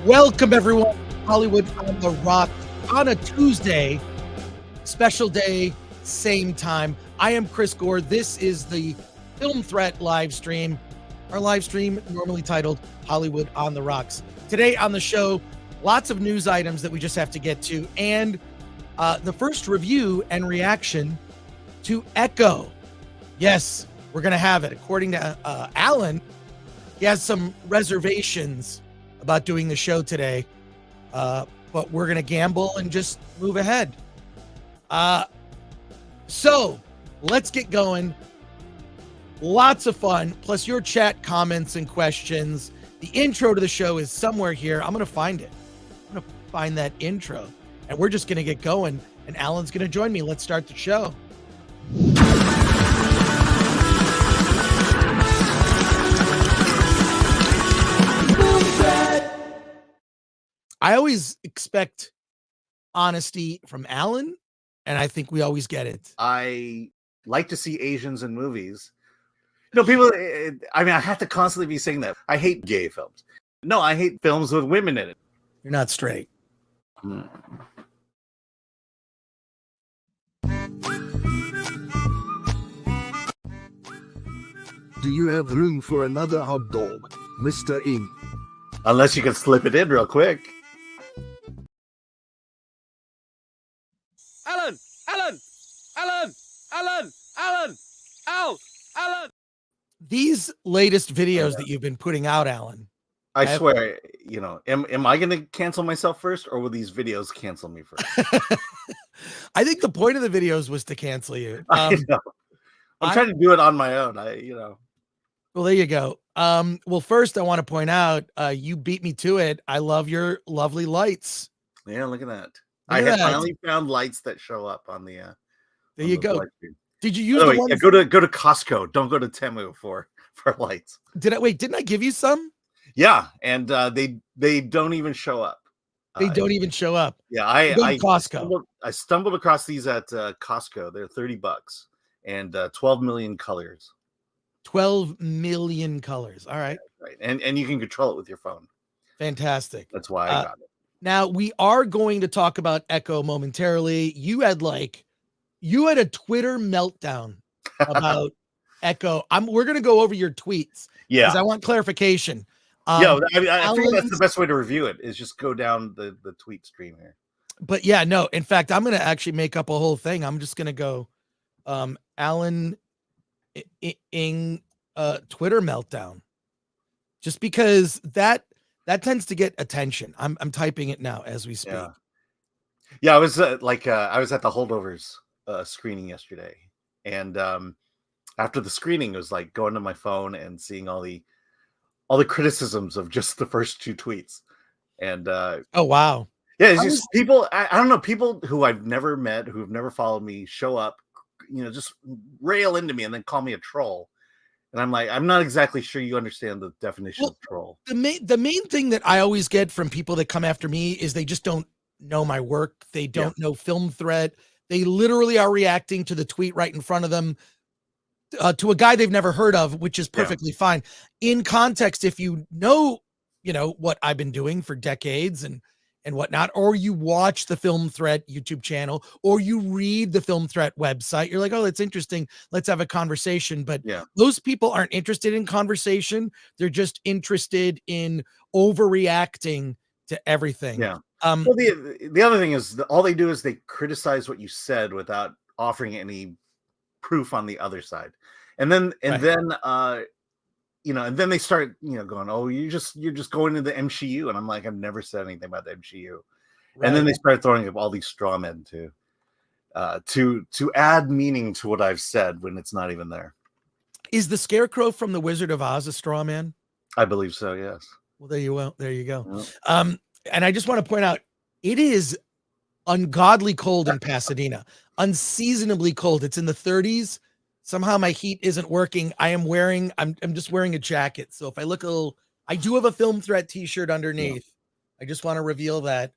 Welcome, everyone, to Hollywood on the Rock on a Tuesday. Special day, same time. I am Chris Gore. This is the Film Threat live stream. Our live stream normally titled Hollywood on the Rocks. Today on the show, lots of news items that we just have to get to, and the first review and reaction to Echo. Yes, we're going to have it. According to Alan, he has some reservations about doing the show today, but we're going to gamble and just move ahead. So let's get going. Lots of fun, plus your chat comments and questions. The intro to the show is somewhere here. I'm going to find it. I'm going to find that intro, and we're just going to get going, and Alan's going to join me. Let's start the show. I always expect honesty from Alan, and I think we always get it. I like to see Asians in movies. No, people, I mean, I have to constantly be saying that. I hate gay films. No, I hate films with women in it. You're not straight. Hmm. Do you have room for another hot dog, Mr. Ng? Unless you can slip it in real quick. Alan! These latest videos that you've been putting out, Alan. I swear, you know, am I going to cancel myself first, or will these videos cancel me first? I think the point of the videos was to cancel you. I know. I'm trying to do it on my own. Well, there you go. Well, first I want to point out, you beat me to it. I love your lovely lights. Yeah, look at that. Look I at have that. finally found lights that show up on the. There you go. Did you use By the the way, ones? yeah, go to Costco. Don't go to Temu for lights. Didn't I give you some? Yeah, and they don't even show up. They don't even show up. Yeah, Costco. I stumbled across these at Costco. They're $30 and 12 million colors. 12 million colors. All right. Right. And you can control it with your phone. Fantastic. That's why I got it. Now we are going to talk about Echo momentarily. You had a Twitter meltdown about Echo. We're going to go over your tweets. Yeah. Because I want clarification. I think that's the best way to review it, is just go down the tweet stream here. But yeah, no, in fact, I'm going to actually make up a whole thing. I'm just going to go Alan Ng Twitter meltdown, just because that tends to get attention. I'm typing it now as we speak. Yeah, I was I was at the Holdovers screening yesterday, and after the screening, it was like going to my phone and seeing all the criticisms of just the first two tweets. And oh wow. Yeah, it's just people, I don't know, people who I've never met, who've never followed me, show up, just rail into me and then call me a troll. And I'm like, I'm not exactly sure you understand the definition of troll. The main thing that I always get from people that come after me is they just don't know my work. They don't know Film Threat. They literally are reacting to the tweet right in front of them, to a guy they've never heard of, which is perfectly fine. In context, if you know what I've been doing for decades and whatnot, or you watch the Film Threat YouTube channel, or you read the Film Threat website, you're like, oh, that's interesting. Let's have a conversation. But those people aren't interested in conversation. They're just interested in overreacting to everything. Yeah. Well, the other thing is all they do is they criticize what you said without offering any proof on the other side. And then they start, going, oh, you're just going into the MCU. And I'm like, I've never said anything about the MCU. Right. And then they start throwing up all these straw men to add meaning to what I've said when it's not even there. Is the Scarecrow from the Wizard of Oz a straw man? I believe so, yes. Well, there you go. Yeah. And I just want to point out, it is ungodly cold in Pasadena, unseasonably cold. It's in the 30s. Somehow my heat isn't working. I'm just wearing a jacket. So if I look a little, I do have a Film Threat t-shirt underneath. Yeah. I just want to reveal that.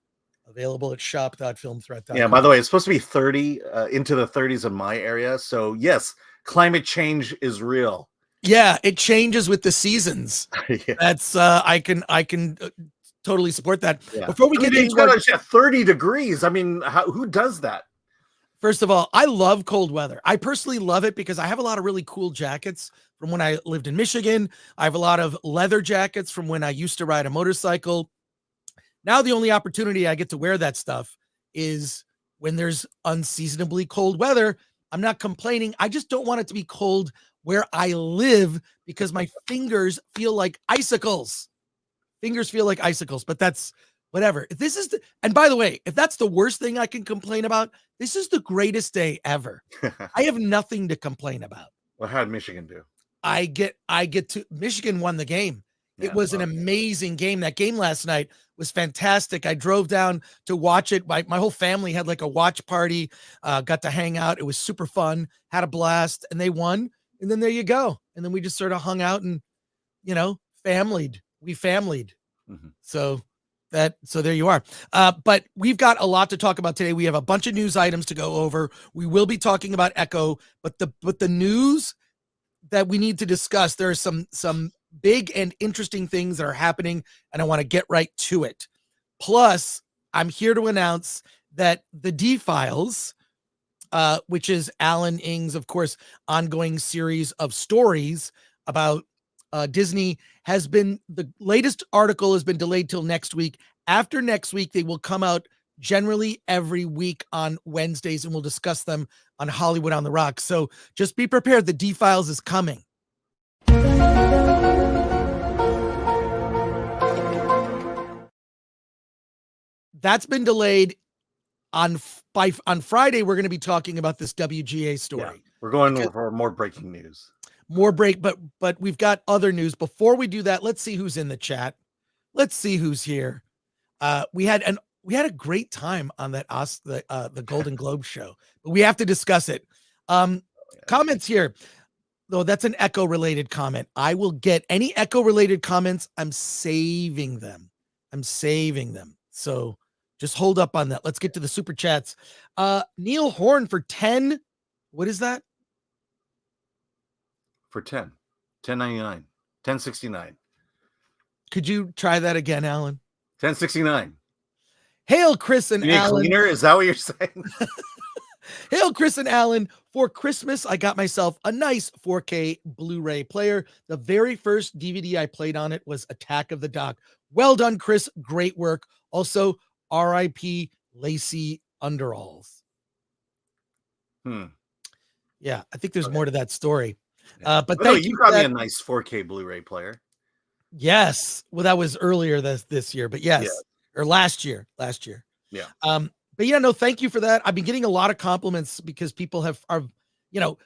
Available at shop.filmthreat.com. Yeah, by the way, it's supposed to be 30 into the 30s in my area. So yes, climate change is real. Yeah, it changes with the seasons. Yeah. That's I can totally support that. Yeah. Before we get into it's 30 degrees. I mean, who does that? First of all, I love cold weather. I personally love it because I have a lot of really cool jackets from when I lived in Michigan. I have a lot of leather jackets from when I used to ride a motorcycle. Now the only opportunity I get to wear that stuff is when there's unseasonably cold weather. I'm not complaining. I just don't want it to be cold where I live because my fingers feel like icicles. But that's whatever. If this is and by the way, if that's the worst thing I can complain about, this is the greatest day ever. I have nothing to complain about. Well, how did Michigan do? I get to Michigan won the game. Yeah, it was an amazing game. That game last night was fantastic. I drove down to watch it. My whole family had like a watch party, got to hang out. It was super fun, had a blast, and they won. And then there you go. And then we just sort of hung out and, we familied. Mm-hmm. So there you are. But we've got a lot to talk about today. We have a bunch of news items to go over. We will be talking about Echo, but the news that we need to discuss, there are some big and interesting things that are happening, and I want to get right to it. Plus, I'm here to announce that the D-Files, which is Alan Ng's, of course, ongoing series of stories about Disney, the latest article has been delayed till next week. After next week, they will come out generally every week on Wednesdays, and we'll discuss them on Hollywood on the Rocks. So just be prepared. The D-Files is coming. That's been delayed. On Friday, we're going to be talking about this WGA story. Yeah, we're going for more breaking news. But we've got other news. Before we do that, let's see who's in the chat. Let's see who's here. We had a great time on that the Golden Globe show, but we have to discuss it. Comments here, though. That's an Echo related comment. I will get any Echo related comments. I'm saving them. So just hold up on that. Let's get to the super chats. Neil Horn for 10. What is that? For 10.99, 10.69. Could you try that again, Alan? 10.69. Hail, Chris and Alan. Cleaner? Is that what you're saying? Hail, Chris and Alan. For Christmas, I got myself a nice 4K Blu-ray player. The very first DVD I played on it was Attack of the Doc. Well done, Chris. Great work. Also, R.I.P. Lacey Underalls. Yeah, I think there's more to that story. But thank you. Got me a nice 4K Blu-ray player. Yes. Well, that was earlier this year, but yes. Or last year. Yeah. But yeah, no, thank you for that. I've been getting a lot of compliments because people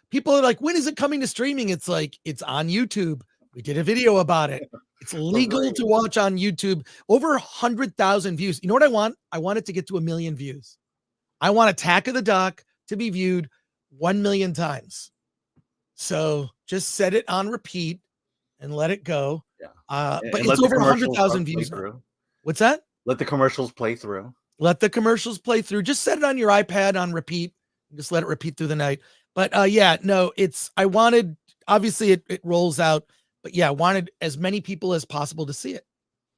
people are like, when is it coming to streaming? It's like, it's on YouTube. We did a video about it. It's legal to watch on YouTube. Over 100,000 views. You know what I want? I want it to get to 1 million views. I want Attack of the Doc to be viewed 1 million times. So just set it on repeat and let it go. Yeah. But it's over 100,000 views. What's that? Let the commercials play through. Just set it on your iPad on repeat. Just let it repeat through the night. But obviously it rolls out, but yeah, I wanted as many people as possible to see it.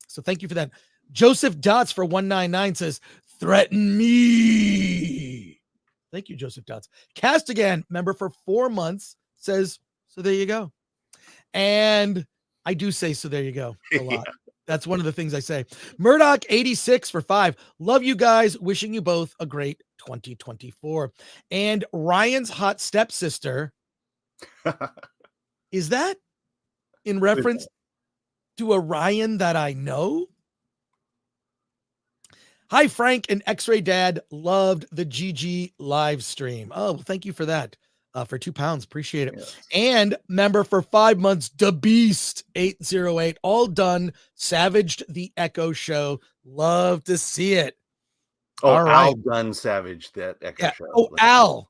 So thank you for that. Joseph Dots for 199 says, threaten me. Thank you, Joseph Dots. Castigan, member for 4 months, says, so there you go. And I do say, so there you go, a lot. Yeah. That's one of the things I say. Murdoch 86 for 5. Love you guys. Wishing you both a great 2024. And Ryan's hot stepsister. Is that in reference to a Ryan that I know? Hi, Frank and X-Ray Dad. Loved the GG live stream. Oh, thank you for that. For £2. Appreciate it. Yes. And member for 5 months, the Beast 808. All done. Savaged the Echo show. Love to see it. Oh, all right. Al done savaged that Echo show. Oh, Al.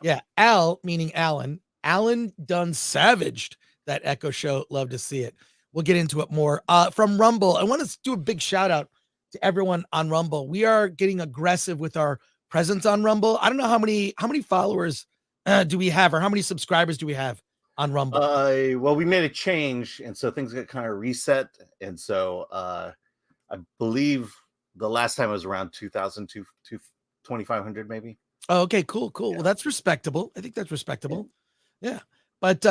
Yeah. Al, meaning Alan. Alan done savaged that Echo show. Love to see it. We'll get into it more. From Rumble, I want to do a big shout out to everyone on Rumble. We are getting aggressive with our presence on Rumble. I don't know how many followers do we have, or how many subscribers do we have on Rumble? Well, we made a change, and so things got kind of reset, and so I I believe the last time was around 2,000 to 2,500 maybe. Oh, okay, cool. Yeah. Well, that's respectable. I think that's respectable. Yeah. But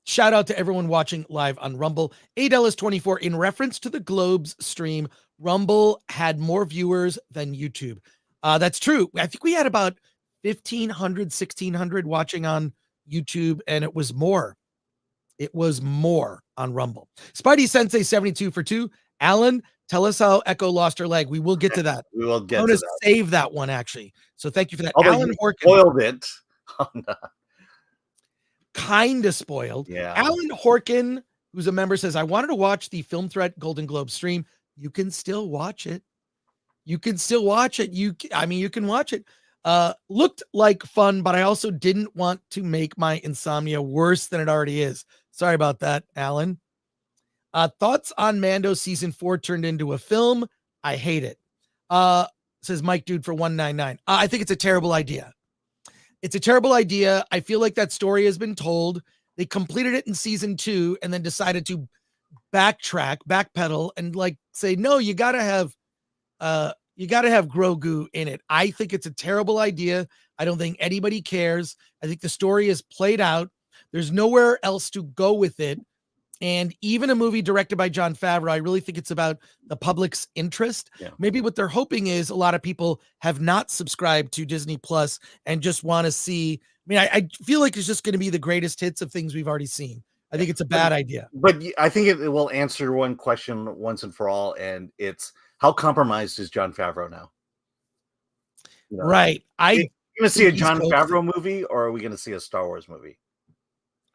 shout out to everyone watching live on Rumble. ADellis24, in reference to the Globes stream, Rumble had more viewers than YouTube. That's true. I think we had about 1,500, 1,600 watching on YouTube, and it was more. It was more on Rumble. Spidey Sensei 72 for 2. Alan, tell us how Echo lost her leg. We will get to that. We will get I'm to going to that. save that one, actually. So thank you for that. Although Alan you Horkin. spoiled it. Kind of spoiled. Yeah. Alan Horkin, who's a member, says, I wanted to watch the Film Threat Golden Globe stream. You can still watch it. You can watch it. Looked like fun, but I also didn't want to make my insomnia worse than it already is. Sorry about that, Alan. Thoughts on Mando season 4 turned into a film? I hate it. Says Mike Dude for 199. I think it's a terrible idea. It's a terrible idea. I feel like that story has been told. They completed it in season 2 and then decided to backpedal and like say, no, you gotta have Grogu in it. I think it's a terrible idea. I don't think anybody cares. I think the story is played out. There's nowhere else to go with it. And even a movie directed by Jon Favreau, I really think it's about the public's interest. Yeah. Maybe what they're hoping is a lot of people have not subscribed to Disney Plus and just want to see. I mean, I feel like it's just going to be the greatest hits of things we've already seen. I think it's a bad idea. But I think it will answer one question once and for all, and it's how compromised is Jon Favreau now? You know, Right. Are we going to see a he's Jon close. Favreau movie, or are we going to see a Star Wars movie?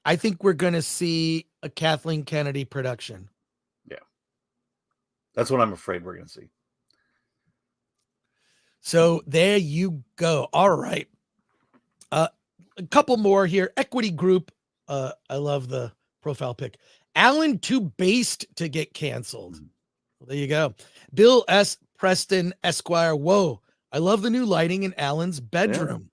I think we're going to see a Kathleen Kennedy production. Yeah. That's what I'm afraid we're going to see. So there you go. All right. A couple more here. Equity Group. I love the profile pic. Alan too based to get canceled. Well, there you go. Bill S. Preston Esquire. Whoa. I love the new lighting in Alan's bedroom.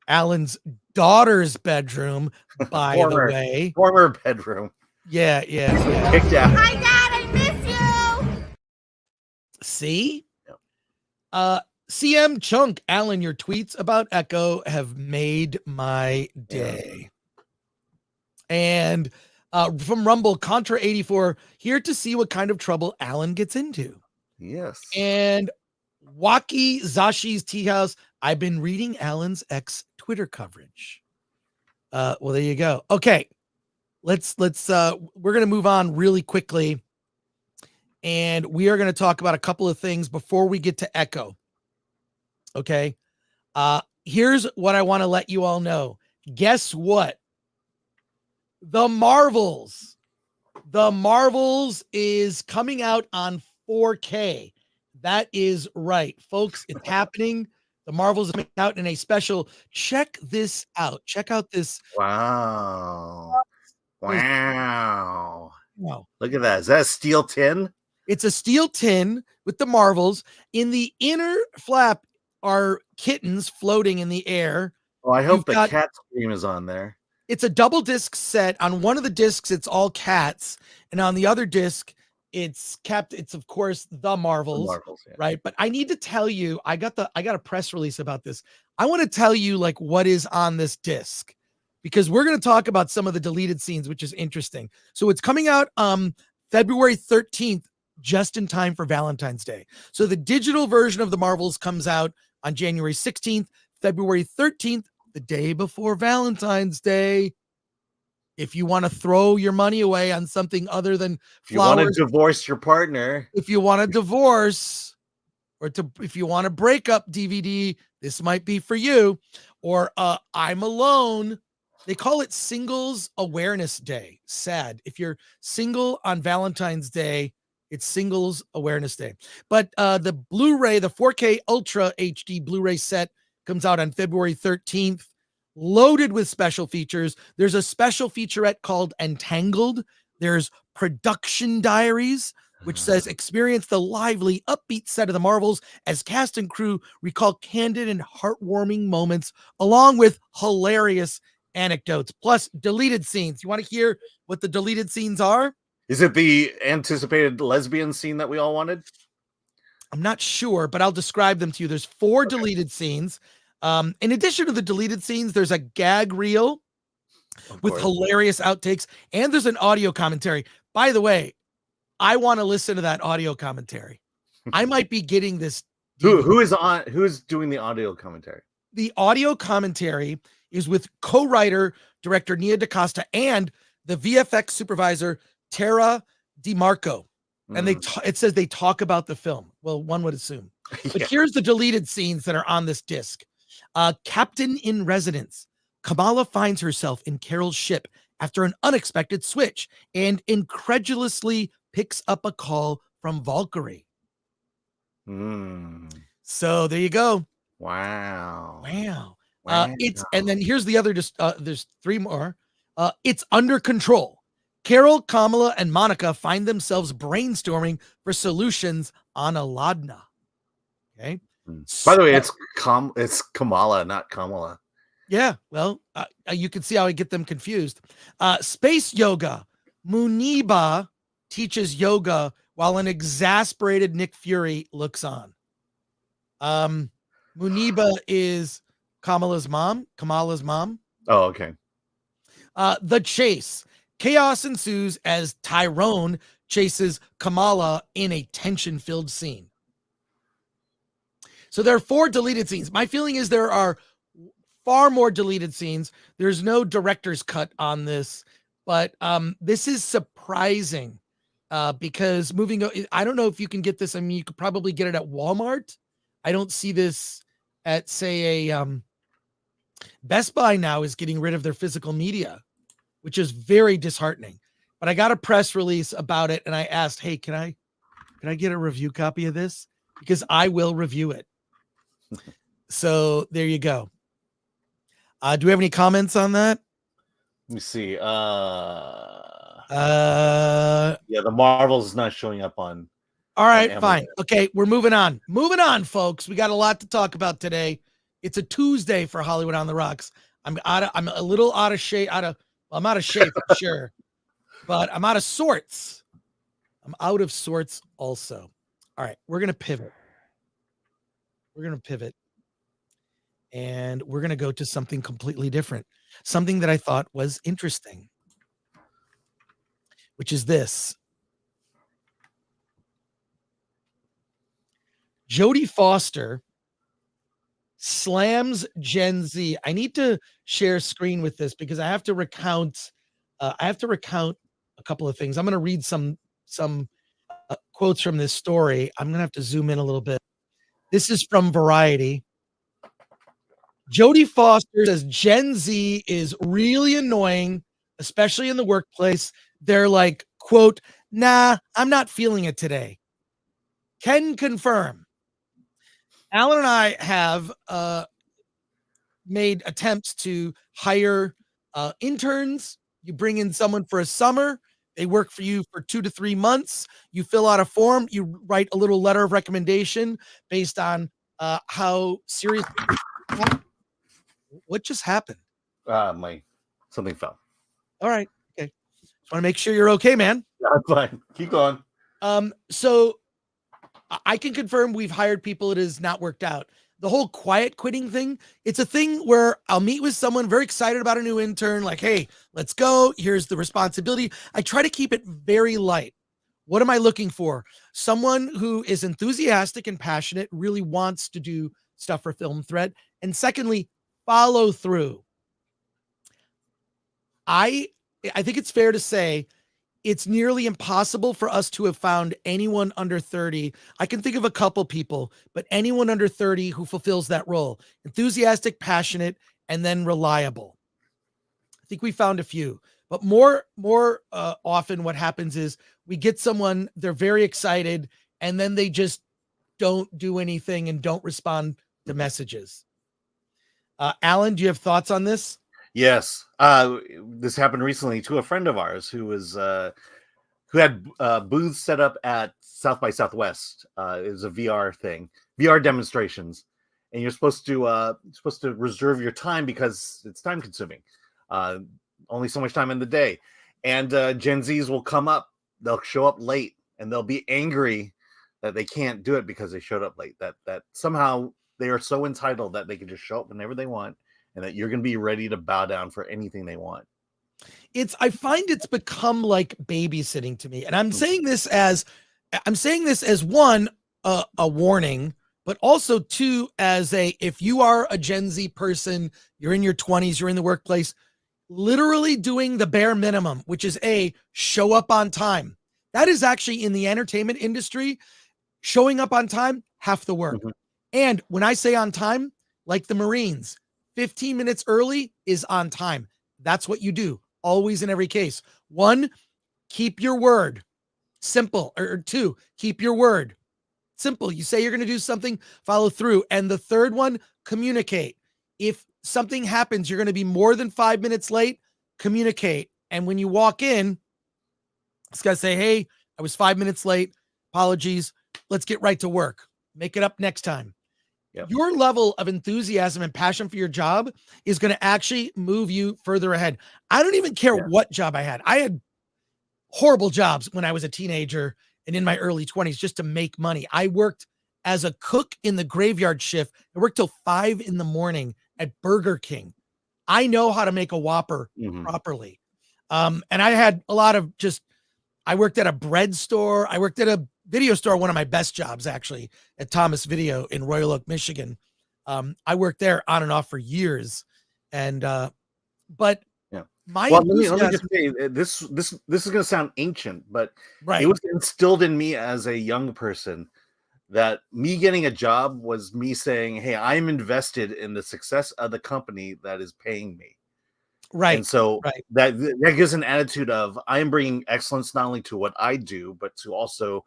Alan's daughter's bedroom, by the way. Former bedroom. Yeah. Kicked out. Hi, Dad, I miss you. See? CM Chunk, Alan, your tweets about Echo have made my day. And from Rumble, Contra 84, here to see what kind of trouble Alan gets into. Yes. And Waki Zashi's Tea House, I've been reading Alan's ex Twitter coverage. Well, there you go. Okay. Let's we're going to move on really quickly. And we are going to talk about a couple of things before we get to Echo. Okay. Here's what I want to let you all know. Guess what? The Marvels is coming out on 4K. That is right, folks. It's happening. The Marvels is coming out in a special. Check this out. Check out this. Wow. Wow. Look at that. Is that a steel tin? It's a steel tin with the Marvels. In the inner flap are kittens floating in the air. Oh, I hope the cat scream is on there. It's a double disc set. On one of the discs, it's all cats. And on the other disc, it's of course the Marvels, right? But I need to tell you, I got a press release about this. I want to tell you like what is on this disc, because we're going to talk about some of the deleted scenes, which is interesting. So it's coming out February 13th, just in time for Valentine's Day. So the digital version of the Marvels comes out on January 16th, February 13th, the day before Valentine's Day. If you want to throw your money away on something other than flowers, if you want to divorce your partner, if you want to divorce, or if you want to break up DVD, this might be for you. Or I'm alone. They call it Singles Awareness Day. Sad. If you're single on Valentine's Day, it's Singles Awareness Day. But the Blu-ray, the 4K Ultra HD Blu-ray set comes out on February 13th. Loaded with special features. There's a special featurette called Entangled. There's Production Diaries, which says experience the lively, upbeat set of the Marvels as cast and crew recall candid and heartwarming moments, along with hilarious anecdotes, plus deleted scenes. You want to hear what the deleted scenes are? Is it the anticipated lesbian scene that we all wanted? I'm not sure, but I'll describe them to you. There's 4 deleted scenes. In addition to the deleted scenes, there's a gag reel with hilarious outtakes, and there's an audio commentary. By the way, I want to listen to that audio commentary. I might be getting this. Who is doing the audio commentary? The audio commentary is with co-writer director Nia DaCosta and the VFX supervisor Tara DiMarco. And it says they talk about the film. Well, one would assume. But here's the deleted scenes that are on this disc. Captain in Residence. Kamala finds herself in Carol's ship after an unexpected switch and incredulously picks up a call from Valkyrie. So there you go. Wow. And then here's the other, there's 3 more. It's Under Control. Carol, Kamala, and Monica find themselves brainstorming for solutions on Aladna. Okay. By the way, it's Kamala, not Kamala. Yeah. Well, you can see how I get them confused. Space Yoga. Muniba teaches yoga while an exasperated Nick Fury looks on. Muniba is Kamala's mom. Oh, okay. The Chase. Chaos ensues as Tyrone chases Kamala in a tension-filled scene. So there are 4 deleted scenes. My feeling is there are far more deleted scenes. There's no director's cut on this, but this is surprising because I don't know if you can get this. I mean, you could probably get it at Walmart. I don't see this at, say, a Best Buy now is getting rid of their physical media, which is very disheartening. But I got a press release about it, and I asked, hey, can I get a review copy of this? Because I will review it. So there you go. Do we have any comments on that? Let me see. Yeah, the Marvels is not showing up on. All right, fine. Okay, we're moving on. Moving on, folks. We got a lot to talk about today. It's a Tuesday for Hollywood on the Rocks. I'm a little out of shape. I'm out of shape, for sure, but I'm out of sorts. I'm out of sorts also. All right, we're gonna pivot. And we're gonna go to something completely different. Something that I thought was interesting, which is this. Jodie Foster slams Gen Z. I need to share screen with this because I have to recount. A couple of things. I'm going to read some quotes from this story. I'm going to have to zoom in a little bit. This is from Variety. Jodie Foster says Gen Z is really annoying, especially in the workplace. They're like, quote, "Nah, I'm not feeling it today." Can confirm. Alan and I have made attempts to hire interns. You bring in someone for a summer. They work for you for 2 to 3 months. You fill out a form. You write a little letter of recommendation based on how serious. What just happened? Something fell. All right. Okay. Just want to make sure you're okay, man. Yeah, I'm fine. Keep going. So I can confirm we've hired people. It has not worked out. The whole quiet quitting thing, it's a thing where I'll meet with someone very excited about a new intern, like, hey, let's go. Here's the responsibility. I try to keep it very light. What am I looking for? Someone who is enthusiastic and passionate, really wants to do stuff for Film Threat. And secondly, follow through. I think it's fair to say it's nearly impossible for us to have found anyone under 30. I can think of a couple people, but anyone under 30 who fulfills that role. Enthusiastic, passionate, and then reliable. I think we found a few, but more often what happens is we get someone, they're very excited, and then they just don't do anything and don't respond to messages. Alan, do you have thoughts on this? Yes. This happened recently to a friend of ours who had booths set up at South by Southwest. It was a VR thing, VR demonstrations, and you're supposed to reserve your time because it's time consuming. Only so much time in the day, and Gen Zs will come up they'll show up late and they'll be angry that they can't do it because they showed up late. That somehow they are so entitled that they can just show up whenever they want, and that you're going to be ready to bow down for anything they want. I find it's become like babysitting to me. And I'm saying this as one, a warning, but also two, as if you are a Gen Z person, you're in your 20s, you're in the workplace, literally doing the bare minimum, which is show up on time. That is actually, in the entertainment industry, showing up on time, half the work. And when I say on time, like the Marines, 15 minutes early is on time. That's what you do. Always, in every case. 1, keep your word. Simple. Or 2, keep your word. Simple. You say you're going to do something, follow through. And the third one, communicate. If something happens, you're going to be more than 5 minutes late, communicate. And when you walk in, it's got to say, hey, I was 5 minutes late. Apologies. Let's get right to work. Make it up next time. Yep. Your level of enthusiasm and passion for your job is going to actually move you further ahead. I don't even care what job I had. I had horrible jobs when I was a teenager and in my early 20s just to make money. I worked as a cook in the graveyard shift. I worked till 5 a.m. at Burger King. I know how to make a Whopper properly. And I had a lot of I worked at a bread store. I worked at a video store, one of my best jobs, actually, at Thomas Video in Royal Oak, Michigan. I worked there on and off for years. And, but my let me just say, this is going to sound ancient, but it was instilled in me as a young person that me getting a job was me saying, hey, I'm invested in the success of the company that is paying me. Right. And so that gives an attitude of I am bringing excellence not only to what I do, but to also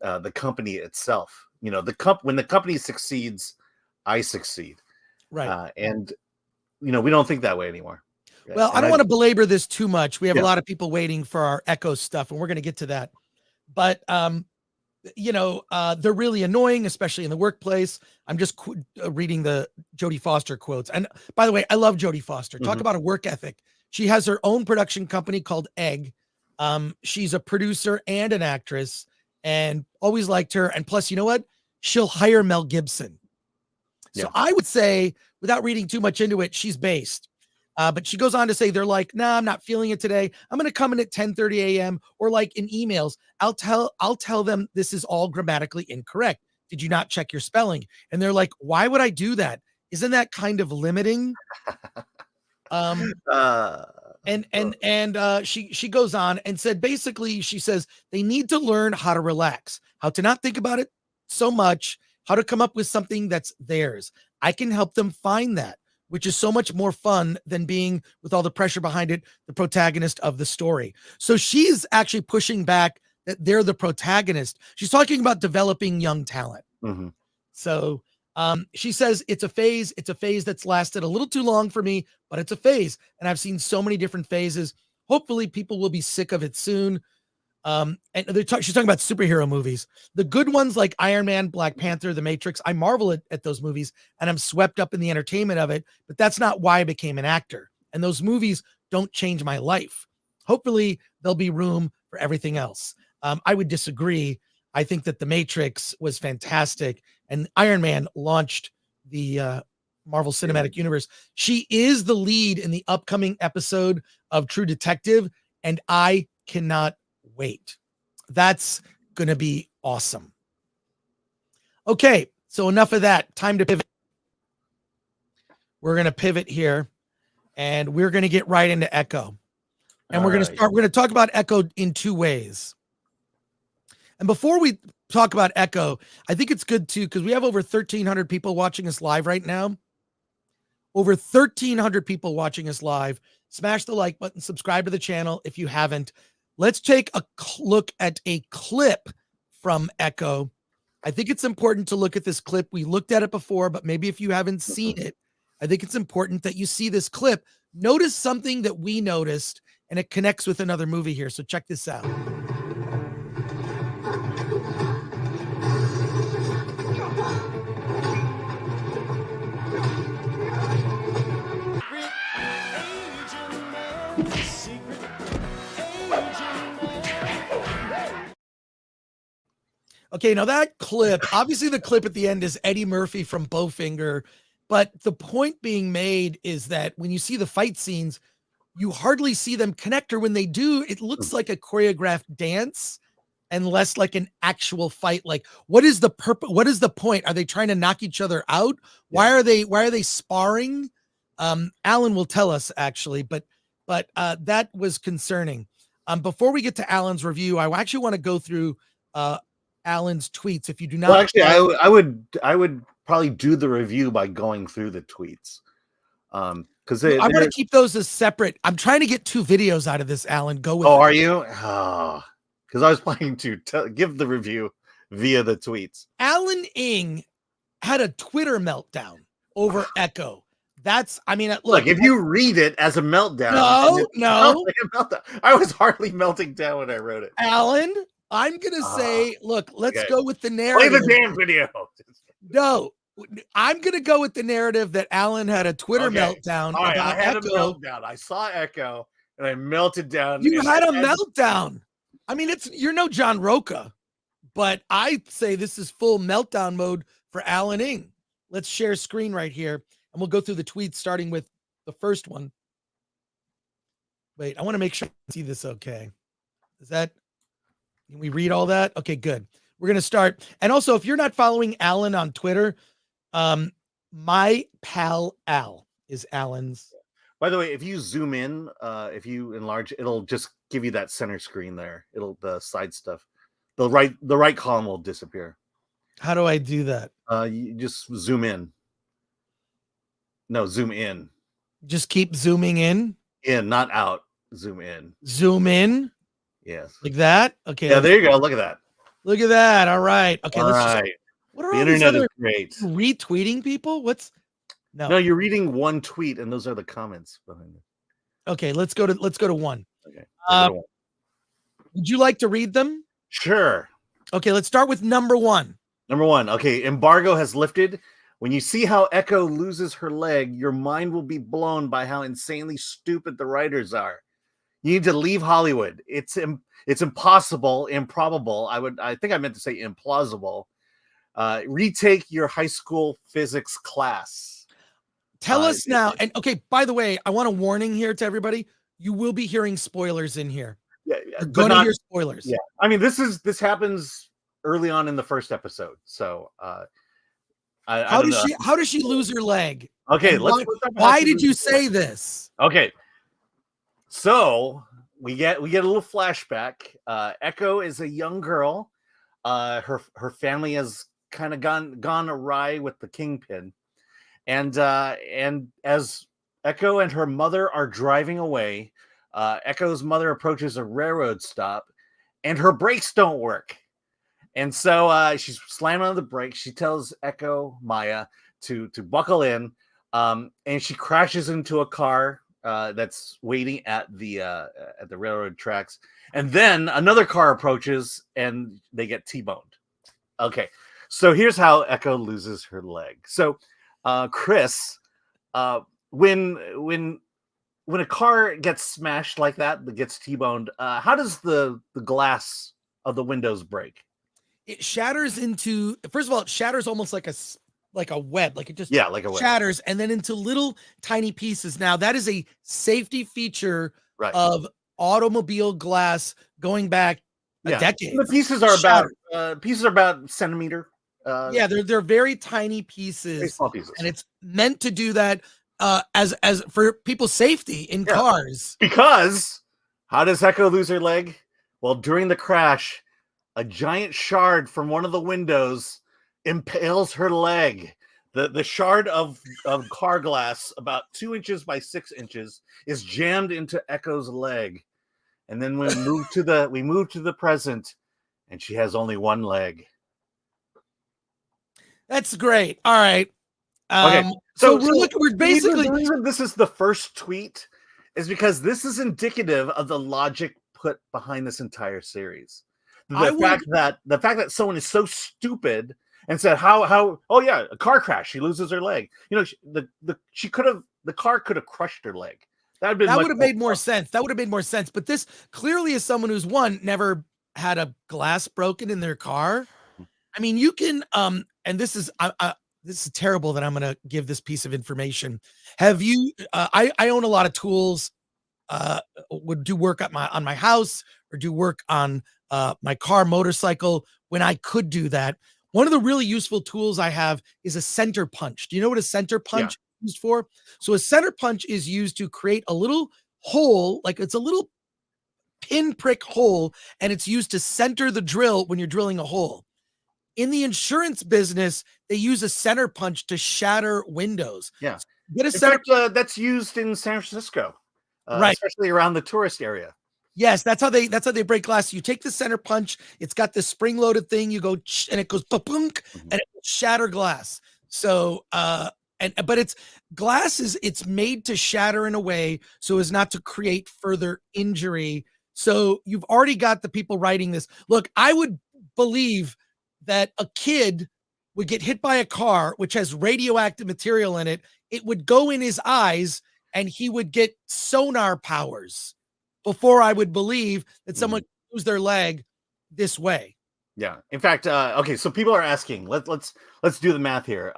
the company itself. You know, when the company succeeds, I succeed. Right. And we don't think that way anymore. Well, I don't want to belabor this too much. We have a lot of people waiting for our Echo stuff, and we're going to get to that. But they're really annoying, especially in the workplace. I'm just reading the Jodie Foster quotes. And by the way, I love Jodie Foster. Talk about a work ethic. She has her own production company called Egg. She's a producer and an actress, and always liked her. And plus, you know what? She'll hire Mel Gibson. So I would say, without reading too much into it, she's based. But she goes on to say, they're like, nah, I'm not feeling it today. I'm going to come in at 10:30 a.m. Or like in emails, I'll tell them this is all grammatically incorrect. Did you not check your spelling? And they're like, why would I do that? Isn't that kind of limiting? She goes on and said, basically, she says they need to learn how to relax, how to not think about it so much, how to come up with something that's theirs. I can help them find that, which is so much more fun than being, with all the pressure behind it, the protagonist of the story. So she's actually pushing back that they're the protagonist. She's talking about developing young talent. So she says it's a phase. It's a phase that's lasted a little too long for me, but it's a phase. And I've seen so many different phases. Hopefully people will be sick of it soon. And she's talking about superhero movies. The good ones like Iron Man, Black Panther, The Matrix, I marvel at those movies and I'm swept up in the entertainment of it, but that's not why I became an actor. And those movies don't change my life. Hopefully there'll be room for everything else. I would disagree. I think that The Matrix was fantastic and Iron Man launched the Marvel Cinematic Universe. She is the lead in the upcoming episode of True Detective, and I cannot wait. That's going to be awesome. Okay, so enough of that. Time to pivot. We're going to pivot here, and we're going to get right into Echo. And we're going to talk about Echo in two ways. And before we talk about Echo, I think it's good too, because we have over 1,300 people watching us live right now. Over 1,300 people watching us live. Smash the like button, subscribe to the channel if you haven't. Let's take a look at a clip from Echo. I think it's important to look at this clip. We looked at it before, but maybe if you haven't seen it, I think it's important that you see this clip. Notice something that we noticed, and it connects with another movie here. So check this out. Okay, now that clip, obviously the clip at the end is Eddie Murphy from Bowfinger, but the point being made is that when you see the fight scenes, you hardly see them connect, or when they do, it looks like a choreographed dance and less like an actual fight. Like, what is the purpose? What is the point? Are they trying to knock each other out? Why are they sparring? Alan will tell us actually, but that was concerning. Before we get to Alan's review, I actually want to go through Alan's tweets. If you do not, Well, actually, I would probably do the review by going through the tweets. Because I want to keep those as separate. I'm trying to get 2 videos out of this, Alan. Go with it. are you? Because I was planning to give the review via the tweets. Alan Ng had a Twitter meltdown over Echo. Look, if you read it as a meltdown, no. Like a meltdown. I was hardly melting down when I wrote it. Alan, I'm gonna say, look, let's go with the Play narrative. the damn video. No, I'm gonna go with the narrative that Alan had a Twitter meltdown All right, about I had Echo. a meltdown. I saw Echo and I melted down. You had a meltdown. I mean, you're no John Roca, but I say this is full meltdown mode for Alan Ng. Let's share screen right here, and we'll go through the tweets, starting with the first one. Wait, I want to make sure I see this okay. Can we read all that? Okay, good. We're going to start. And also, if you're not following Alan on Twitter, my pal Al is Alan's. By the way, if you zoom in, if you enlarge, it'll just give you that center screen there. The side stuff. The right column will disappear. How do I do that? You just zoom in. No, zoom in. Just keep zooming in? In, not out. Zoom in. Zoom in? Yes. Like that? Okay. Yeah, there you go. Look at that. Look at that. All right. Okay. All right. What are the all internet these is great. retweeting people? No, you're reading one tweet, and those are the comments behind it. Okay, let's go to one. Okay. Would you like to read them? Sure. Okay, let's start with number 1. Number 1. Okay, embargo has lifted. When you see how Echo loses her leg, your mind will be blown by how insanely stupid the writers are. You need to leave Hollywood. It's impossible, improbable. I think I meant to say implausible. Retake your high school physics class. Tell us now. And okay, by the way, I want a warning here to everybody. You will be hearing spoilers in here. Yeah, you're going to hear spoilers. Yeah, I mean this happens early on in the first episode. So how does she lose her leg? Okay, why did you say this? Okay, so we get a little flashback. Echo is a young girl. Her family has kind of gone awry with the kingpin, and as Echo and her mother are driving away, Echo's mother approaches a railroad stop, and her brakes don't work. And so she's slamming on the brakes. She tells Echo, Maya, to buckle in, and she crashes into a car that's waiting at the railroad tracks. And then another car approaches, and they get T-boned. Okay, so here's how Echo loses her leg. So, Chris, when a car gets smashed like that gets T-boned, how does the glass of the windows break? It shatters into, first of all, it shatters almost like a web, like it just like a web. Shatters and then into little tiny pieces. Now that is a safety feature of automobile glass going back a decade. The pieces are about centimeter. They're very tiny pieces, very small pieces, and it's meant to do that as for people's safety in cars. Because how does Echo lose her leg? Well, during the crash, a giant shard from one of the windows impales her leg. The shard of car glass, about 2 inches by 6 inches, is jammed into Echo's leg. And then we move to the present, and she has only one leg. That's great. All right. Okay. So we're basically the reason this is the first tweet is because this is indicative of the logic put behind this entire series. The fact that someone is so stupid and said how a car crash, she loses her leg. You know, the car could have crushed her leg. That would have made more sense. That would have made more sense. But this clearly is someone who's never had a glass broken in their car. I mean, you can, and this is terrible that I'm going to give this piece of information. Have you, I own a lot of tools, would do work on my house or do work on my car, motorcycle when I could do that. One of the really useful tools I have is a center punch. Do you know what a center punch is used for? So a center punch is used to create a little hole, like it's a little pinprick hole, and it's used to center the drill when you're drilling a hole. In the insurance business, they use a center punch to shatter windows. Yeah. Get a In center fact, that's used in San Francisco, right, especially around the tourist area. Yes, that's how they break glass. You take the center punch, it's got this spring-loaded thing, you go and it goes ba-punk, and it will shatter glass. So but it's glass it's made to shatter in a way so as not to create further injury. So you've already got the people writing this. Look, I would believe that a kid would get hit by a car which has radioactive material in it. It would go in his eyes and he would get sonar powers before I would believe that someone lose their leg this way. Yeah. In fact, okay, so people are asking, let's do the math here.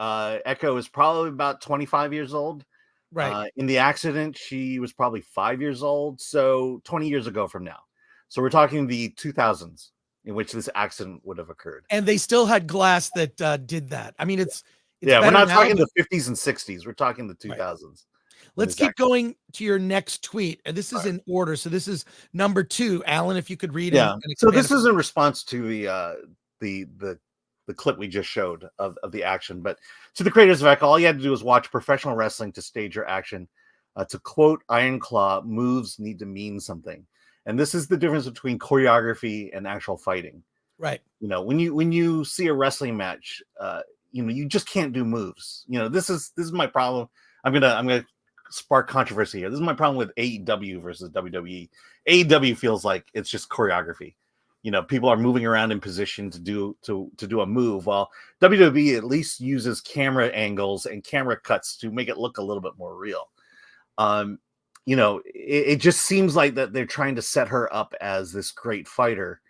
Echo is probably about 25 years old. Right. In the accident, she was probably 5 years old. So 20 years ago from now. So we're talking the 2000s in which this accident would have occurred. And they still had glass that did that. I mean, it's we're not talking the 50s and 60s. We're talking the 2000s. Right. Let's keep going to your next tweet. And this is in order. So this is number 2. Alan, if you could read it. Yeah. So this is in response to the clip we just showed of the action. But to the creators of Echo, all you had to do was watch professional wrestling to stage your action. To quote Iron Claw, moves need to mean something. And this is the difference between choreography and actual fighting. Right. You know, when you see a wrestling match, you just can't do moves. You know, this is my problem. I'm gonna spark controversy here. This is my problem with AEW versus WWE. AEW feels like it's just choreography. You know, people are moving around in position to do a move, while WWE at least uses camera angles and camera cuts to make it look a little bit more real. You know, it just seems like that they're trying to set her up as this great fighter,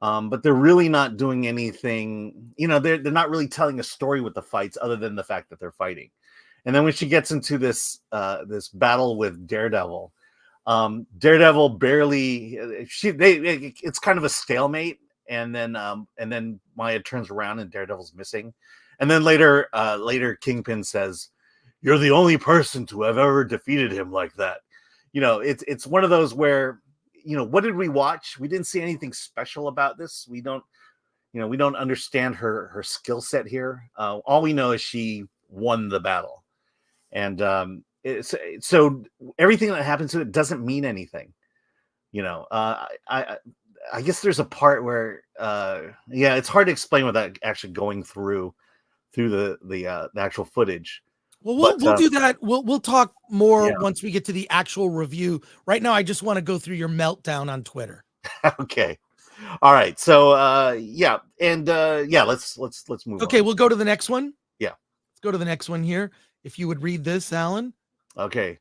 but they're really not doing anything. You know, they're not really telling a story with the fights other than the fact that they're fighting. And then when she gets into this battle with Daredevil, Daredevil barely it's kind of a stalemate, and then Maya turns around and Daredevil's missing, and then later Kingpin says, "You're the only person to have ever defeated him like that." You know, it's one of those where, you know, what did we watch? We didn't see anything special about this. We don't understand her skill set here. All we know is she won the battle. And so everything that happens to it doesn't mean anything. You know, I guess there's a part where it's hard to explain without actually going through the actual footage. Well, we'll do that. We'll talk more once we get to the actual review. Right now, I just want to go through your meltdown on Twitter. Okay. All right. So let's move on. Okay, we'll go to the next one. Yeah. Let's go to the next one here. If you would read this, Alan. Okay.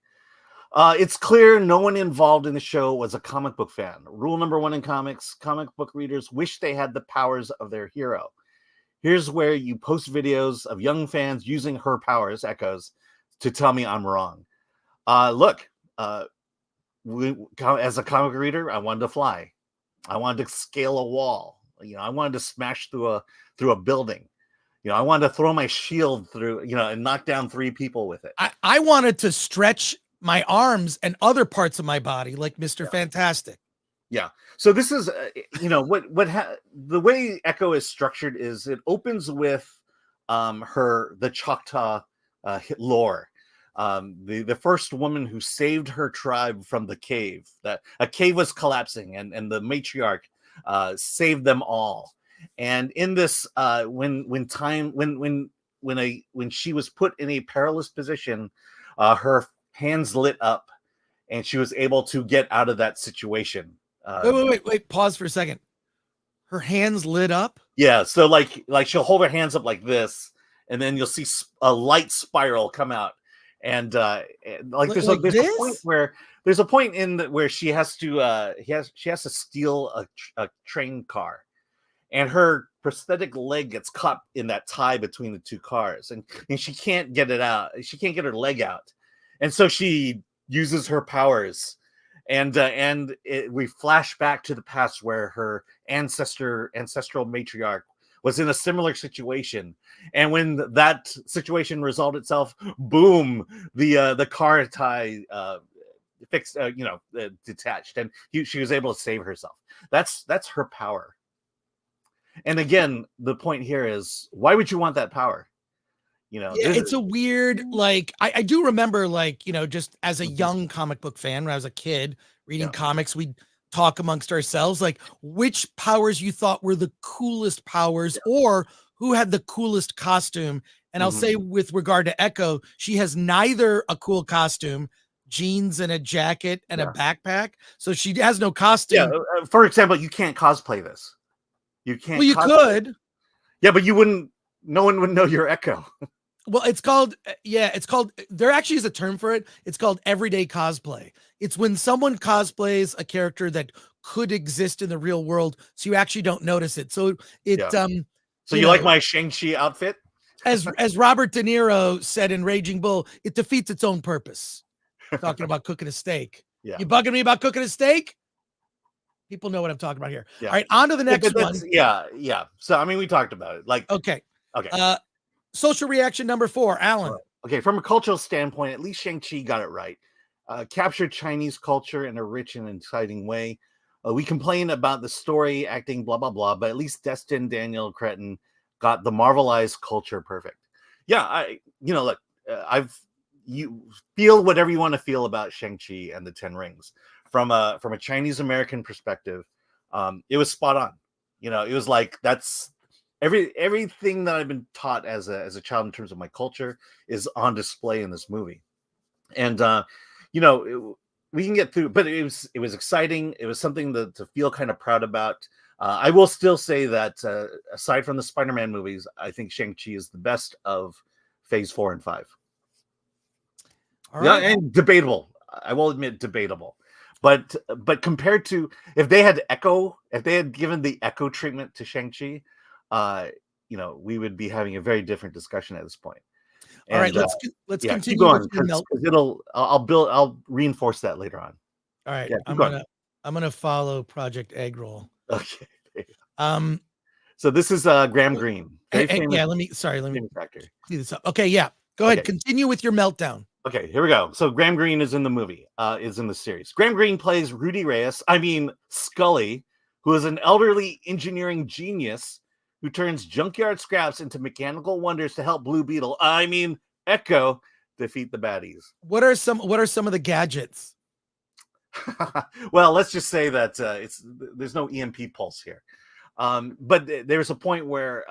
It's clear no one involved in the show was a comic book fan. Rule number 1 in comics: comic book readers wish they had the powers of their hero. Here's where you post videos of young fans using her powers, Echoes, to tell me I'm wrong. Look, as a comic reader, I wanted to fly. I wanted to scale a wall. You know, I wanted to smash through a building. You know, I wanted to throw my shield through, you know, and knock down 3 people with it. I wanted to stretch my arms and other parts of my body like Mr. Fantastic. Yeah. So this is, the way Echo is structured is it opens with the Choctaw lore. The first woman who saved her tribe from the cave. That a cave was collapsing, and the matriarch saved them all. And in this, when she was put in a perilous position, her hands lit up, and she was able to get out of that situation. Wait! Pause for a second. Her hands lit up. Yeah, so like she'll hold her hands up like this, and then you'll see a light spiral come out, and there's a point where where she has to steal a train car, and her prosthetic leg gets caught in that tie between the two cars, and she can't get it out. She can't get her leg out, and so she uses her powers, and we flash back to the past where her ancestral matriarch was in a similar situation, and when that situation resolved itself, boom, the car tie fixed, detached, and she was able to save herself. That's her power. And again, the point here is, why would you want that power? It's a weird, like, I do remember, like, just as a young comic book fan, when I was a kid reading comics, we'd talk amongst ourselves, like, which powers you thought were the coolest powers, or who had the coolest costume. And I'll say, with regard to Echo, she has neither a cool costume, jeans and a jacket and a backpack, so she has no costume. For example, you can't cosplay this. You can't. Well, you could. Yeah, but you wouldn't. No one would know you're Echo. Well, it's called, there actually is a term for it. It's called everyday cosplay. It's when someone cosplays a character that could exist in the real world, so you actually don't notice it. So So you like my Shang-Chi outfit? as Robert De Niro said in Raging Bull, it defeats its own purpose. Talking about cooking a steak. Yeah. You bugging me about cooking a steak? People know what I'm talking about here. Yeah. All right, on to the next one. Yeah. So, I mean, we talked about it. Like, okay. Okay. Social reaction number 4, Alan. Okay, from a cultural standpoint, at least Shang-Chi got it right. Captured Chinese culture in a rich and exciting way. We complain about the story, acting, blah, blah, blah, but at least Destin Daniel Cretton got the Marvelized culture perfect. Yeah, look, you feel whatever you want to feel about Shang-Chi and the Ten Rings. From a Chinese American perspective, it was spot on. It was like, that's everything that I've been taught as a child in terms of my culture is on display in this movie. And we can get through, but it was exciting. It was something to feel kind of proud about. I will still say that aside from the Spider-Man movies, I think Shang-Chi is the best of Phase 4 and 5. All right. Yeah, and debatable. I will admit, debatable. But compared to, if they had given the Echo treatment to Shang-Chi, we would be having a very different discussion at this point. All right, let's continue. Keep going, because I'll reinforce that later on. All right, yeah, I'm gonna follow Project Egg Roll. Okay. So this is Graham Greene. Let me clean this up. Okay, yeah, go ahead. Continue with your meltdown. Okay, here we go. So Graham Greene is in the movie, is in the series. Graham Greene plays Scully, who is an elderly engineering genius who turns junkyard scraps into mechanical wonders to help Blue Beetle, Echo, defeat the baddies. What are some of the gadgets? Well, let's just say that there's no EMP pulse here. But there's a point where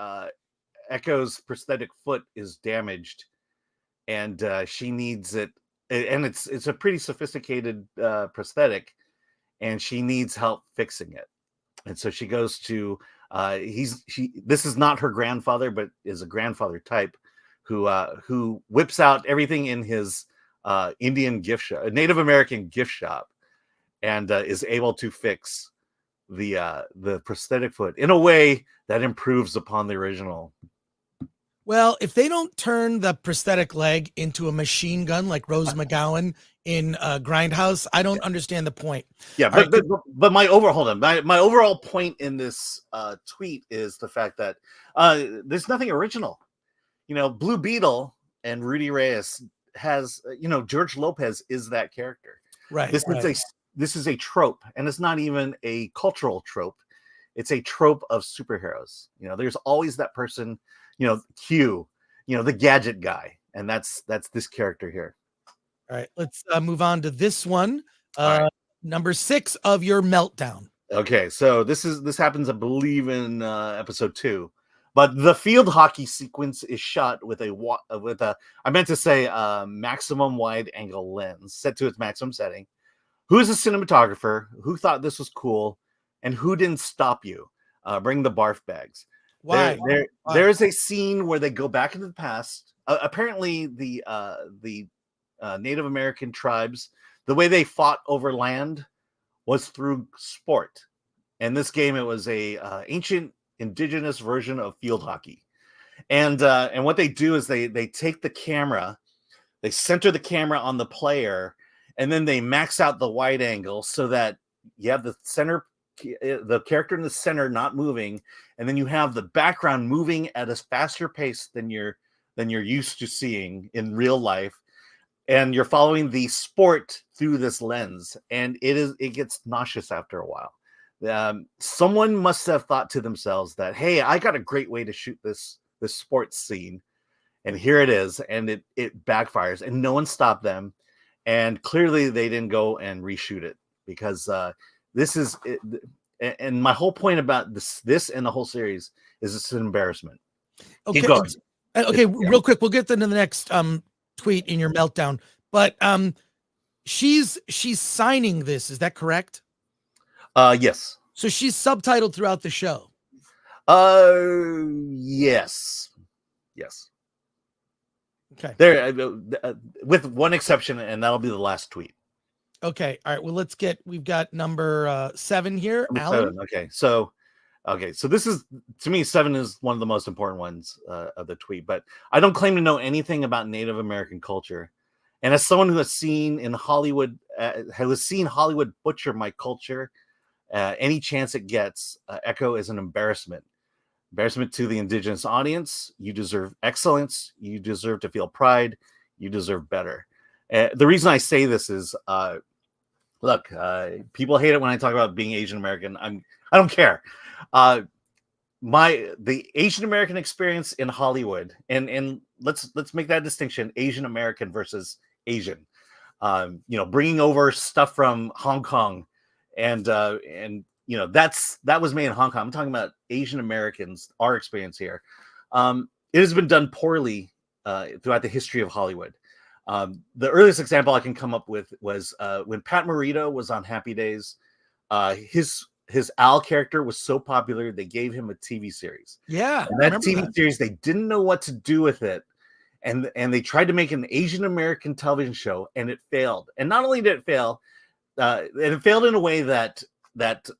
Echo's prosthetic foot is damaged, and she needs it, and it's a pretty sophisticated prosthetic, and she needs help fixing it. And so she goes to this is not her grandfather, but is a grandfather type who whips out everything in his Indian gift shop, a Native American gift shop, and is able to fix the prosthetic foot in a way that improves upon the original. Well, if they don't turn the prosthetic leg into a machine gun like Rose McGowan in Grindhouse, I don't understand the point. Yeah, but my overall point in this tweet is the fact that there's nothing original. Blue Beetle and Rudy Reyes has, George Lopez is that character. Right. This is a trope, and it's not even a cultural trope. It's a trope of superheroes. There's always that person, Q, the gadget guy, and that's this character here. All right, let's move on to this one. Number 6 of your meltdown. Okay, so this happens, I believe, in episode 2, but the field hockey sequence is shot with a maximum wide angle lens set to its maximum setting. Who's a cinematographer? Who thought this was cool? And who didn't stop you? Bring the barf bags. Why? There's a scene where they go back into the past. Apparently, the Native American tribes, the way they fought over land was through sport. In this game, it was a ancient indigenous version of field hockey. And what they do is they take the camera, they center the camera on the player, and then they max out the wide angle so that you have the character in the center not moving, and then you have the background moving at a faster pace than you're used to seeing in real life, and you're following the sport through this lens, and it gets nauseous after a while. Someone must have thought to themselves that, hey, I got a great way to shoot this sports scene, and here it is, and it backfires, and no one stopped them, and clearly they didn't go and reshoot it, because this is it, and my whole point about this and the whole series is it's an embarrassment. Okay. Keep going. Okay, real quick, we'll get into the next tweet in your meltdown, but she's signing this, is that correct? Yes. So she's subtitled throughout the show. Yes. Okay. There, with one exception, and that'll be the last tweet. Okay. All right. Well, we've got number 7 here. Alan. 7. Okay. So this is, to me, 7 is one of the most important ones of the tweet, but I don't claim to know anything about Native American culture. And as someone who has seen Hollywood butcher my culture, any chance it gets, Echo is an embarrassment. Embarrassment to the indigenous audience. You deserve excellence. You deserve to feel pride. You deserve better. The reason I say this is, look, people hate it when I talk about being Asian American. I don't care. The Asian American experience in Hollywood, and let's make that distinction: Asian American versus Asian. Bringing over stuff from Hong Kong, and that was made in Hong Kong. I'm talking about Asian Americans. Our experience here, it has been done poorly throughout the history of Hollywood. The earliest example I can come up with was when Pat Morita was on Happy Days. His Al character was so popular they gave him a TV series. Yeah, and that TV series, they didn't know what to do with it, and they tried to make an Asian American television show, and it failed. And not only did it fail, it failed in a way that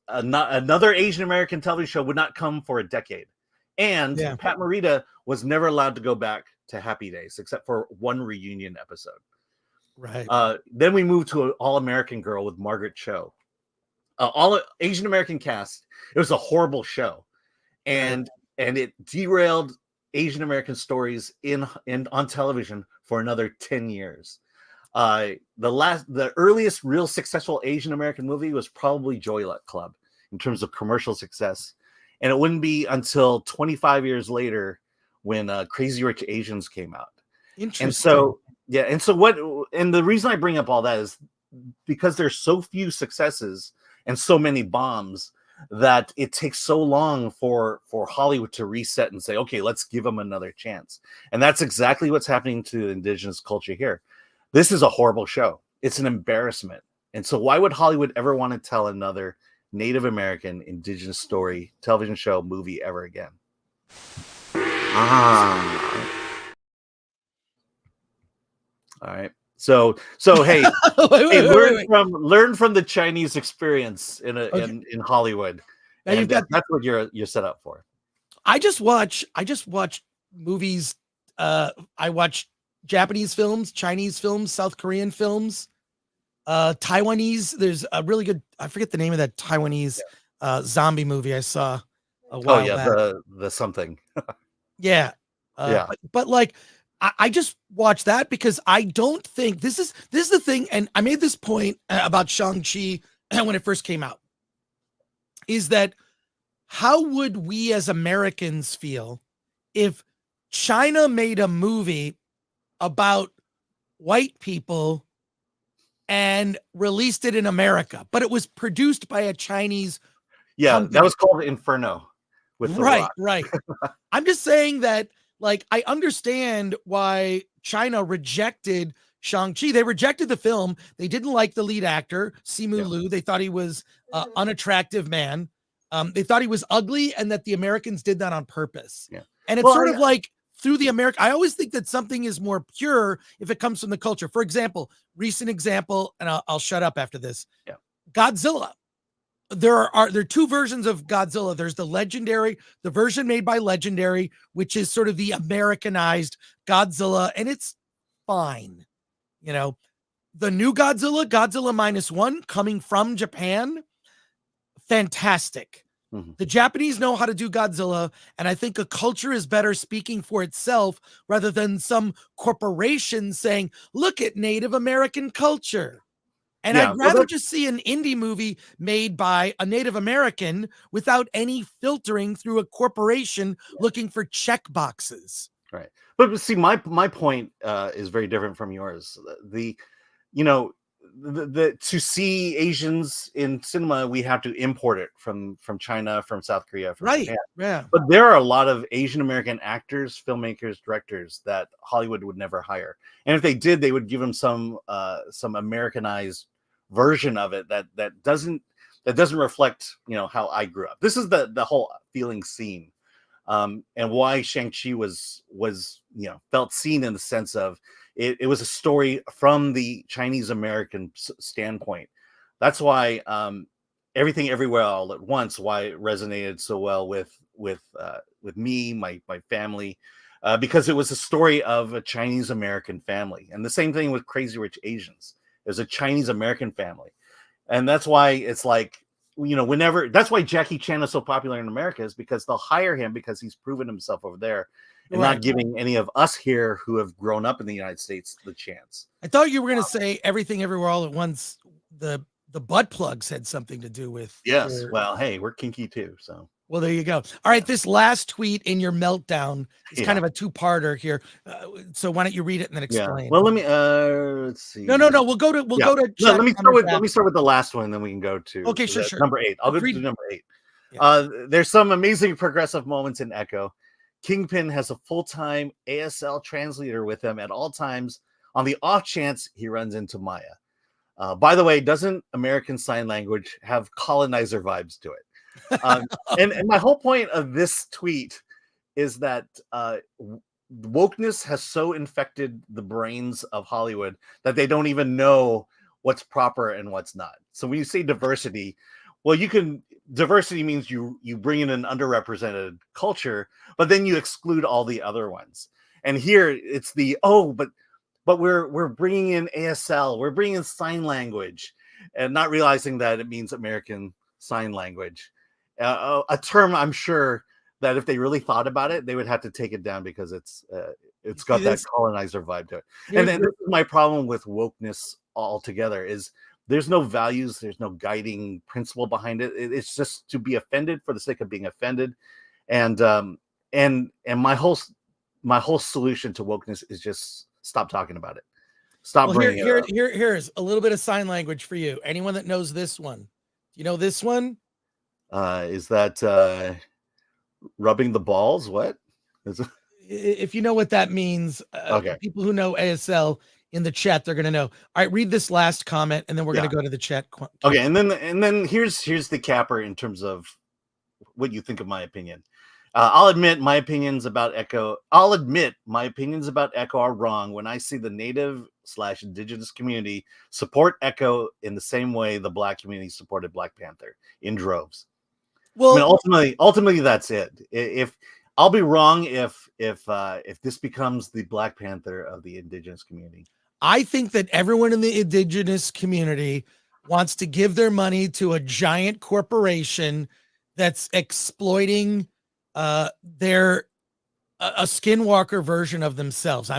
another Asian American television show would not come for a decade. And Pat Morita was never allowed to go back to Happy Days except for one reunion episode. Right. Then we moved to an All-American Girl with Margaret Cho. All Asian American cast. It was a horrible show, and it derailed Asian American stories on television for another 10 years. The earliest real successful Asian American movie was probably Joy Luck Club in terms of commercial success, and it wouldn't be until 25 years later when Crazy Rich Asians came out. Interesting. And the reason I bring up all that is because there's so few successes and so many bombs that it takes so long for Hollywood to reset and say, okay, let's give them another chance. And that's exactly what's happening to indigenous culture here. This is a horrible show. It's an embarrassment. And so why would Hollywood ever want to tell another Native American indigenous story, television show, movie ever again? All right. So hey, learn from the Chinese experience in Hollywood. Now That's what you're set up for. I just watch movies. I watch Japanese films, Chinese films, South Korean films, Taiwanese. There's a really good, I forget the name of that Taiwanese zombie movie I saw a while back. The something. Yeah. But like, I just watch that because I don't think this is the thing. And I made this point about Shang-Chi when it first came out, is that how would we as Americans feel if China made a movie about white people and released it in America, but it was produced by a Chinese company? That was called Inferno with The Rock. Right. I'm just saying that, like, I understand why China rejected Shang-Chi. They rejected the film. They didn't like the lead actor, Simu Liu. They thought he was an unattractive man. They thought he was ugly, and that the Americans did that on purpose. Yeah. And it's sort of like through the I always think that something is more pure if it comes from the culture. For example, recent example, and I'll shut up after this. Yeah. Godzilla. there are two versions of Godzilla. There's the version made by Legendary, which is sort of the Americanized Godzilla, and it's fine. You know, the new Godzilla, Godzilla -1, coming from Japan, fantastic. Mhm. The Japanese know how to do Godzilla, and I think a culture is better speaking for itself rather than some corporation saying, look at Native American culture. And Yeah, I'd well, rather just see an indie movie made by a Native American without any filtering through a corporation looking for check boxes. right. But see, my point is very different from yours. You know, to see Asians in cinema, we have to import it from China, from South Korea, from Right. Japan. Yeah. But there are a lot of Asian American actors, filmmakers, directors that Hollywood would never hire. And if they did, they would give them some Americanized version of it that doesn't reflect, you know, how I grew up. This is the whole feeling seen. And why Shang-Chi was you know, felt seen in the sense of it was a story from the Chinese American standpoint. That's why Everything Everywhere All at Once, why it resonated so well with me, my family, because it was a story of a Chinese American family. And the same thing with Crazy Rich Asians. There's a Chinese American family, and that's why it's like, you know, that's why Jackie Chan is so popular in America, is because they'll hire him because he's proven himself over there, and Right. not giving any of us here who have grown up in the United States the chance. I thought you were going to say Everything Everywhere All at Once. The butt plugs had something to do with. Yes. Well, hey, we're kinky too. So. Well, there you go. All right. This last tweet in your meltdown is kind Yeah. of a two-parter here. So why don't you read it and then explain? Well, let me let's see. No. We'll go to No, chat let me comments start with the last one, then we can go to Okay, sure. number 8. I'll go Read- to number 8. Yeah. There's some amazing progressive moments in Echo. Kingpin has a full-time ASL translator with him at all times on the off chance he runs into Maya. By the way, doesn't American Sign Language have colonizer vibes to it? And my whole point of this tweet is that wokeness has so infected the brains of Hollywood that they don't even know what's proper and what's not. So when you say diversity, well, diversity means you bring in an underrepresented culture, but then you exclude all the other ones. And here it's but we're bringing in ASL, we're bringing in sign language, and not realizing that it means American Sign Language, a term I'm sure that if they really thought about it, they would have to take it down because it's got that colonizer vibe to it. And then this is my problem with wokeness altogether: is there's no values, there's no guiding principle behind it. It's just to be offended for the sake of being offended, and my whole solution to wokeness is just stop talking about it. Stop bringing it up. Here's a little bit of sign language for you. Anyone that knows this one, you know this one? Is that rubbing the balls? What? If you know what that means, Okay. People who know ASL in the chat, they're going to know. All right, read this last comment, and then we're going to go to the chat. Okay, and then here's the capper in terms of what you think of my opinion. I'll admit my opinions about Echo are wrong when I see the Native/Indigenous community support Echo in the same way the Black community supported Black Panther in droves. Well, I mean, ultimately, that's it. If I'll be wrong if this becomes the Black Panther of the Indigenous community. I think that everyone in the Indigenous community wants to give their money to a giant corporation that's exploiting they're a skinwalker version of themselves.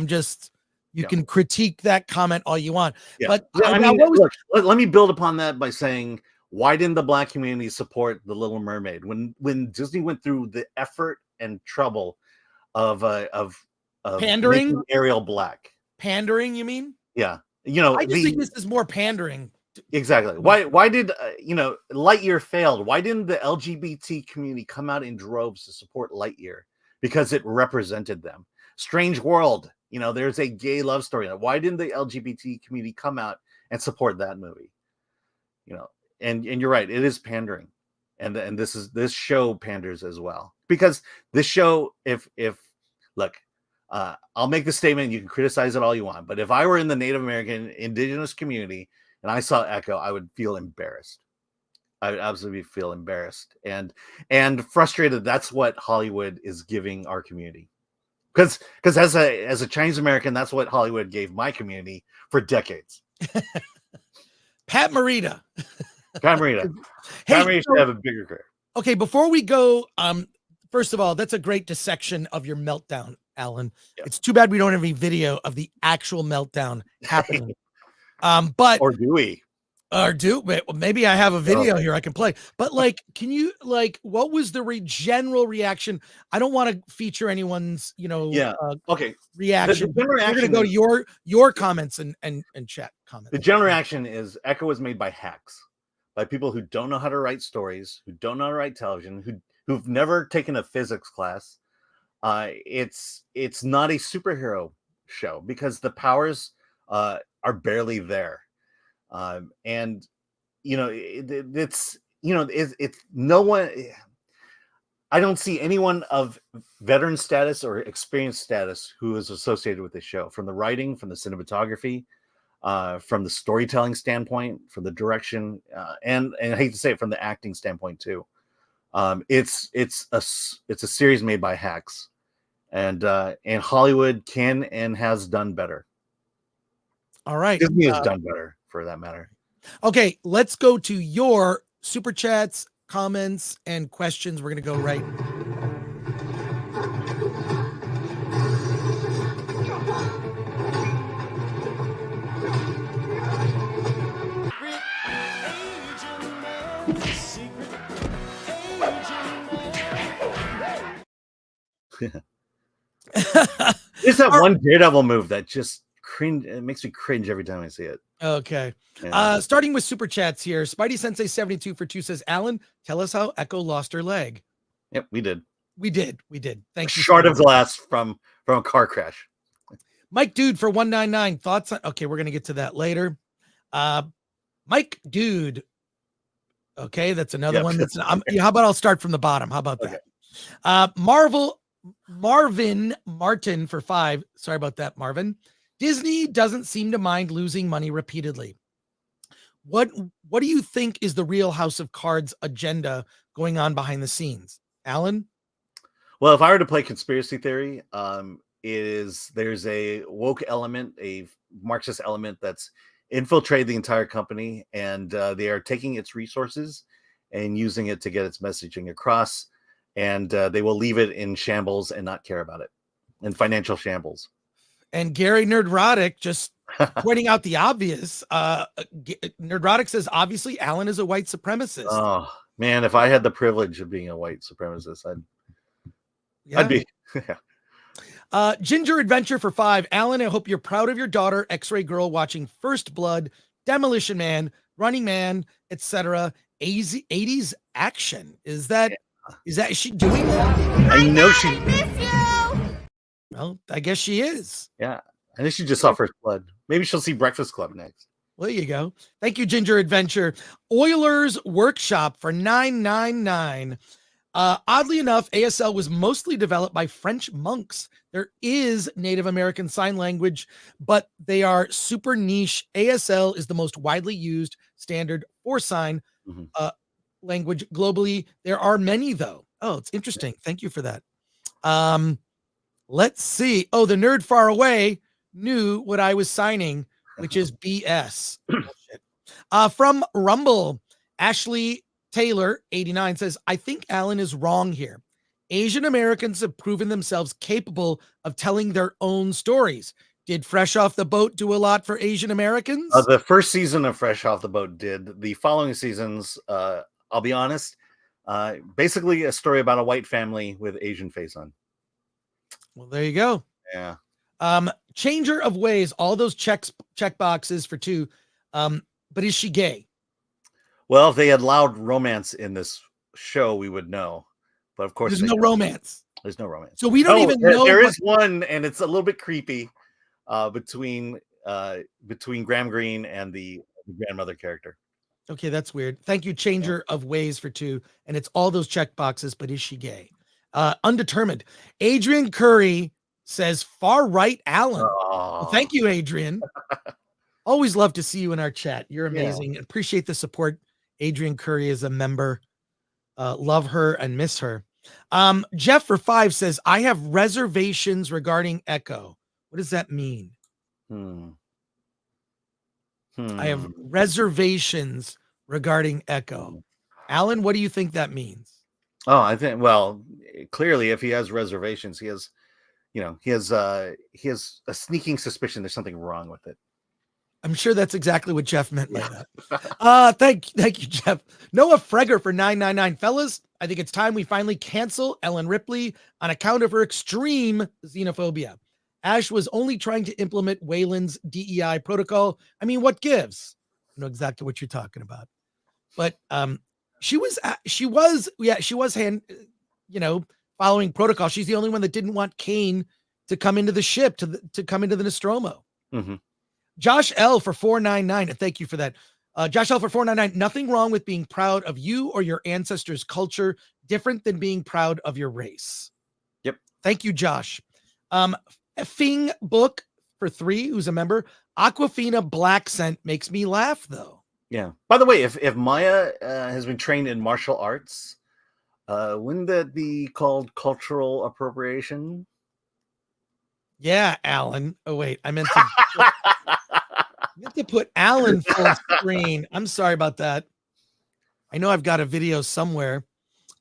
You can critique that comment all you want. Yeah. But I mean, look, let me build upon that by saying, why didn't the Black community support The Little Mermaid when Disney went through the effort and trouble of pandering? making Ariel Black? Pandering, you mean? Yeah. You know, I just think this is more pandering. Exactly. Why did Lightyear failed? Why didn't the LGBT community come out in droves to support Lightyear? Because it represented them. Strange World, there's a gay love story. Why didn't the LGBT community come out and support that movie? And you're right, it is pandering, and this show panders as well, because this show, I'll make the statement, you can criticize it all you want, but if I were in the Native American Indigenous community and I saw Echo, I would feel embarrassed. I would absolutely feel embarrassed and frustrated. That's what Hollywood is giving our community. Because as a Chinese American, that's what Hollywood gave my community for decades. Pat Morita. Pat Morita. Hey, Pat Morita should have a bigger career. Okay, before we go, first of all, that's a great dissection of your meltdown, Alan. Yep. It's too bad we don't have any video of the actual meltdown happening. But or do we? Or do maybe I have a video here I can play. But like, can you what was the general reaction? I don't want to feature anyone's, okay, reaction. The We're gonna go to your comments and chat comments. The general reaction is Echo was made by hacks, by people who don't know how to write stories, who don't know how to write television, who've never taken a physics class. It's not a superhero show because the powers are barely there. And it's no one. I don't see anyone of veteran status or experience status who is associated with this show, from the writing, from the cinematography, from the storytelling standpoint, from the direction, and I hate to say it, from the acting standpoint too. It's a series made by hacks, and Hollywood can and has done better. All right, Disney has done better, for that matter. Okay, let's go to your super chats, comments, and questions. We're gonna go right. There's that one Daredevil move that just cringe. It makes me cringe every time I see it. Okay. Yeah. Starting with super chats here. Spidey Sensei 72 for 2 says, Alan, tell us how Echo lost her leg. Yep, we did. We did. Thank you. Shard of glass from a car crash. Mike Dude for 199. Thoughts on okay, we're gonna get to that later. Mike Dude. Okay, that's another one. That's how about I'll start from the bottom? How about that? Okay. Marvin Martin for 5. Sorry about that, Marvin. Disney doesn't seem to mind losing money repeatedly. What do you think is the real House of Cards agenda going on behind the scenes, Alan? Well, if I were to play conspiracy theory, there's a woke element, a Marxist element that's infiltrated the entire company, and they are taking its resources and using it to get its messaging across, and they will leave it in shambles and not care about it, in financial shambles. And Gary Nerdrotic just pointing out the obvious. Nerdrotic says, obviously, Alan is a white supremacist. Oh, man, if I had the privilege of being a white supremacist, I'd be. Ginger Adventure for 5. Alan, I hope you're proud of your daughter, X-Ray Girl, watching First Blood, Demolition Man, Running Man, etc. 80s action. Is she doing that? I know she. I miss you. Well, I guess she is. Yeah. I think she just saw First Blood. Maybe she'll see Breakfast Club next. Well, there you go. Thank you, Ginger Adventure. Oilers Workshop for $9.99. Oddly enough, ASL was mostly developed by French monks. There is Native American Sign Language, but they are super niche. ASL is the most widely used standard for sign language globally. There are many, though. Oh, it's interesting. Thank you for that. Let's see. Oh, the nerd far away knew what I was signing, which is BS. From Rumble, Ashley Taylor, 89, says, I think Alan is wrong here. Asian Americans have proven themselves capable of telling their own stories. Did Fresh Off the Boat do a lot for Asian Americans? The first season of Fresh Off the Boat did. The following seasons, I'll be honest, basically a story about a white family with Asian face on. Well, there you go. Yeah. Changer of Ways, all those check boxes for 2. But is she gay? Well, if they had allowed romance in this show, we would know. But of course, there's no romance. There's no romance. So we don't even know. There is one, and it's a little bit creepy between Graham Greene and the grandmother character. Okay, that's weird. Thank you, Changer of Ways for 2. And it's all those check boxes, but is she gay? Undetermined. Adrian Curry says far right Alan. Well, thank you, Adrian. Always love to see you in our chat. You're amazing. Appreciate the support, Adrian Curry is a member. Love her and miss her. Jeff for 5 says, I have reservations regarding Echo. What does that mean? I have reservations regarding Echo. Alan, what do you think that means? Oh, I think, well, clearly if he has reservations, he has a sneaking suspicion there's something wrong with it. I'm sure that's exactly what Jeff meant by that. Thank you, Jeff. Noah Freger for 999. Fellas, I think it's time we finally cancel Ellen Ripley on account of her extreme xenophobia. Ash was only trying to implement Wayland's DEI protocol. I mean, what gives? I know exactly what you're talking about. But she was following protocol. She's the only one that didn't want Kane to come into the ship, to come into the Nostromo. Mm-hmm. Josh L for 499, and thank you for that. Josh L for 499, nothing wrong with being proud of you or your ancestors' culture, different than being proud of your race. Yep. Thank you, Josh. Fing Book for 3, who's a member. Aquafina Black Scent makes me laugh, though. Yeah. By the way, if Maya has been trained in martial arts, wouldn't that be called cultural appropriation? Yeah, Alan. Oh, wait. I meant to put Alan full screen. I'm sorry about that. I know I've got a video somewhere.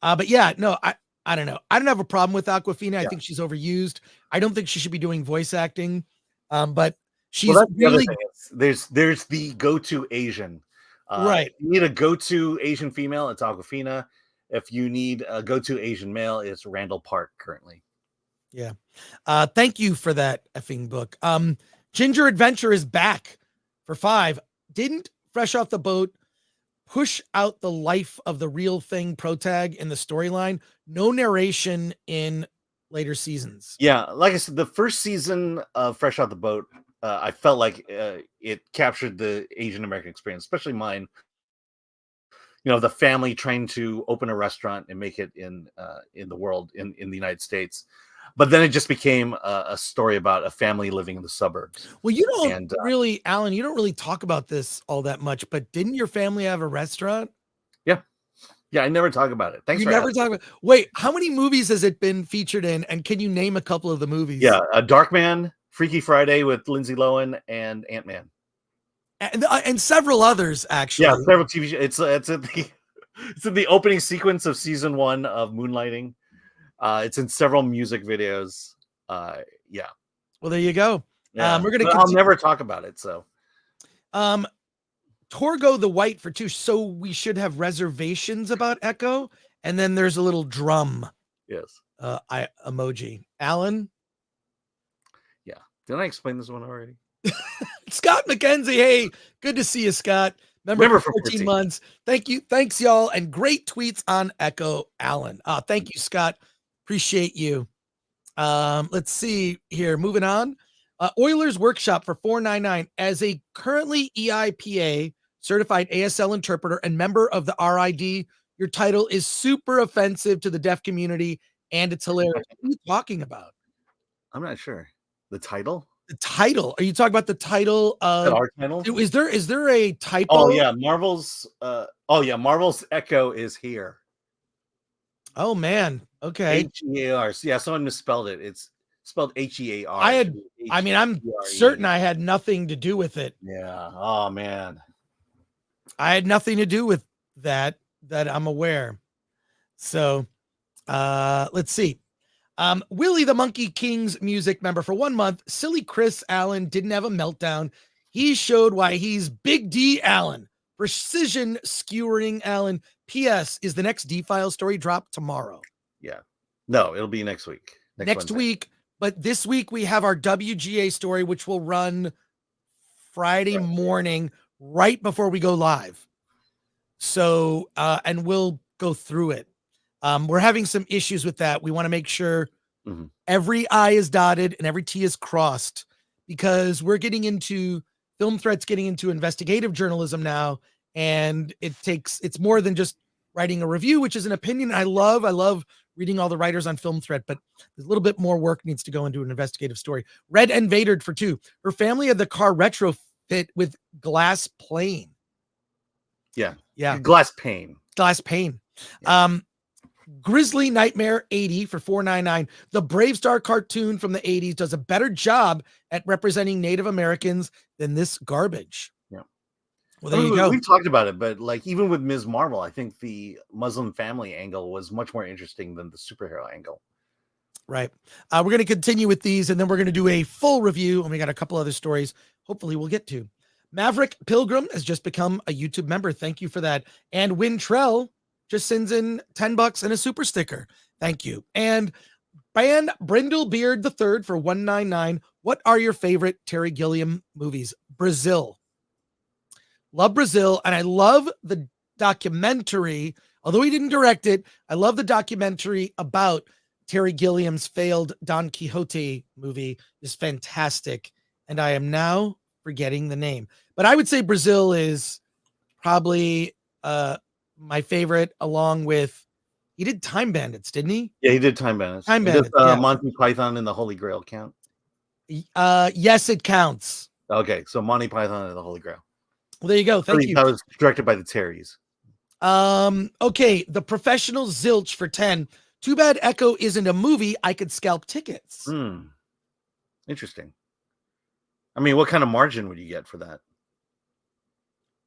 But yeah, no, I don't know. I don't have a problem with Aquafina. I think she's overused. I don't think she should be doing voice acting. But she's really... There's the go-to Asian. Right. If you need a go-to Asian female, it's Aquafina. If you need a go-to Asian male, it's Randall Park currently. Yeah. Thank you for that effing book. Ginger Adventure is back for 5. Didn't Fresh Off the Boat push out the life of the real thing protag in the storyline? No narration in later seasons. Yeah. Like I said, the first season of Fresh Off the Boat, I felt like it captured the Asian American experience, especially mine. The family trying to open a restaurant and make it in the world, in the United States. But then it just became a story about a family living in the suburbs. Well, you don't really, Alan, you don't really talk about this all that much, but didn't your family have a restaurant? Yeah. Yeah, I never talk about it. Thanks. You never talk about. Wait, how many movies has it been featured in? And can you name a couple of the movies? Yeah, Darkman, Freaky Friday with Lindsay Lohan, and Ant-Man. And several others, actually. Yeah, several TV shows. It's in the opening sequence of season 1 of Moonlighting. It's in several music videos. Yeah. Well, there you go. Yeah. We're gonna. I'll never talk about it. So, Torgo the White for 2. So we should have reservations about Echo, and then there's a little drum. Yes. Emoji. Alan. Yeah. Didn't I explain this one already? Scott McKenzie. Hey, good to see you, Scott. Member for 14 months. Thank you. Thanks, y'all. And great tweets on Echo, Alan. Thank you, Scott. Appreciate you. Let's see here. Moving on. Oilers Workshop for 499. As a currently EIPA certified ASL interpreter and member of the RID, your title is super offensive to the deaf community, and it's hilarious. What are you talking about? I'm not sure. The title? The title? Are you talking about the title of our title? Is there a typo? Oh yeah, Marvel's Echo is here. Oh man. Okay. H-E-A-R. Yeah, someone misspelled it. It's spelled H-E-A-R. I'm certain I had nothing to do with it. Yeah. Oh man. I had nothing to do with that I'm aware. So let's see. Willie the Monkey King's music member for 1 month. Silly Chris Allen didn't have a meltdown. He showed why he's Big D Allen. Precision skewering Allen. P.S. Is the next D-File story drop tomorrow? Yeah. No, it'll be next week. Next week. But this week we have our WGA story, which will run Friday morning right before we go live. So, and we'll go through it. We're having some issues with that. We want to make sure every I is dotted and every T is crossed, because we're getting into Film Threat's getting into investigative journalism now. And it's more than just writing a review, which is an opinion I love. I love reading all the writers on Film Threat, but there's a little bit more work needs to go into an investigative story. Red Invadered for 2. Her family had the car retrofit with glass plane. Yeah. Yeah. Glass pane. Glass pane. Yeah. Grizzly Nightmare 80 for $4.99. The Brave Star cartoon from the 80s does a better job at representing Native Americans than this garbage. Yeah. Well, there you go. We've talked about it, but like even with Ms. Marvel, I think the Muslim family angle was much more interesting than the superhero angle. Right. We're going to continue with these, and then we're going to do a full review, and we got a couple other stories hopefully we'll get to. Maverick Pilgrim has just become a YouTube member. Thank you for that. And Wintrell just sends in $10 and a super sticker. Thank you. And Brindle Beard III for $1.99. What are your favorite Terry Gilliam movies? Brazil. Love Brazil. And I love the documentary, although he didn't direct it. I love the documentary about Terry Gilliam's failed Don Quixote movie. Is fantastic. And I am now forgetting the name, but I would say Brazil is probably my favorite, along with, he did Time Bandits, didn't he? Yeah, he did Time Bandits. Time Bandits. Yeah. Monty Python and the Holy Grail count? Yes, it counts. Okay, so Monty Python and the Holy Grail. Well, there you go. Thank you. That was directed by the Terrys. Okay, The Professional Zilch for 10. Too bad Echo isn't a movie. I could scalp tickets. Interesting. I mean, what kind of margin would you get for that?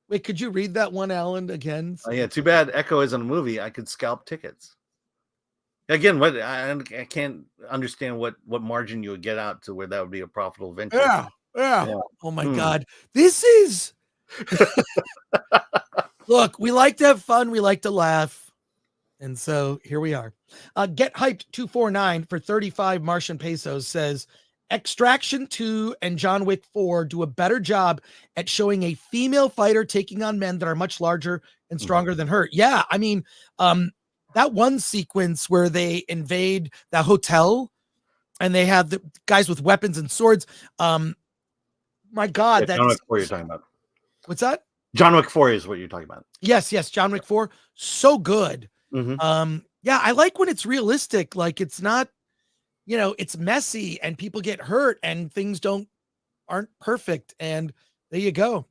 Wait, could you read that one, Alan, again? Oh, yeah, too bad Echo isn't a movie. I could scalp tickets. Again, what I can't understand what margin you would get out to where that would be a profitable venture. Yeah. Oh my God. This is look, we like to have fun, we like to laugh. And so here we are. Get Hyped 249 for 35 Martian pesos says Extraction 2 and John Wick 4 do a better job at showing a female fighter taking on men that are much larger and stronger than her. Yeah, I mean, that one sequence where they invade the hotel and they have the guys with weapons and swords. My God, John Wick 4 you're talking about. What's that? John Wick 4 is what you're talking about. Yes, John Wick 4. So good. Yeah, I like when it's realistic. Like it's not, it's messy and people get hurt and things aren't perfect. And there you go.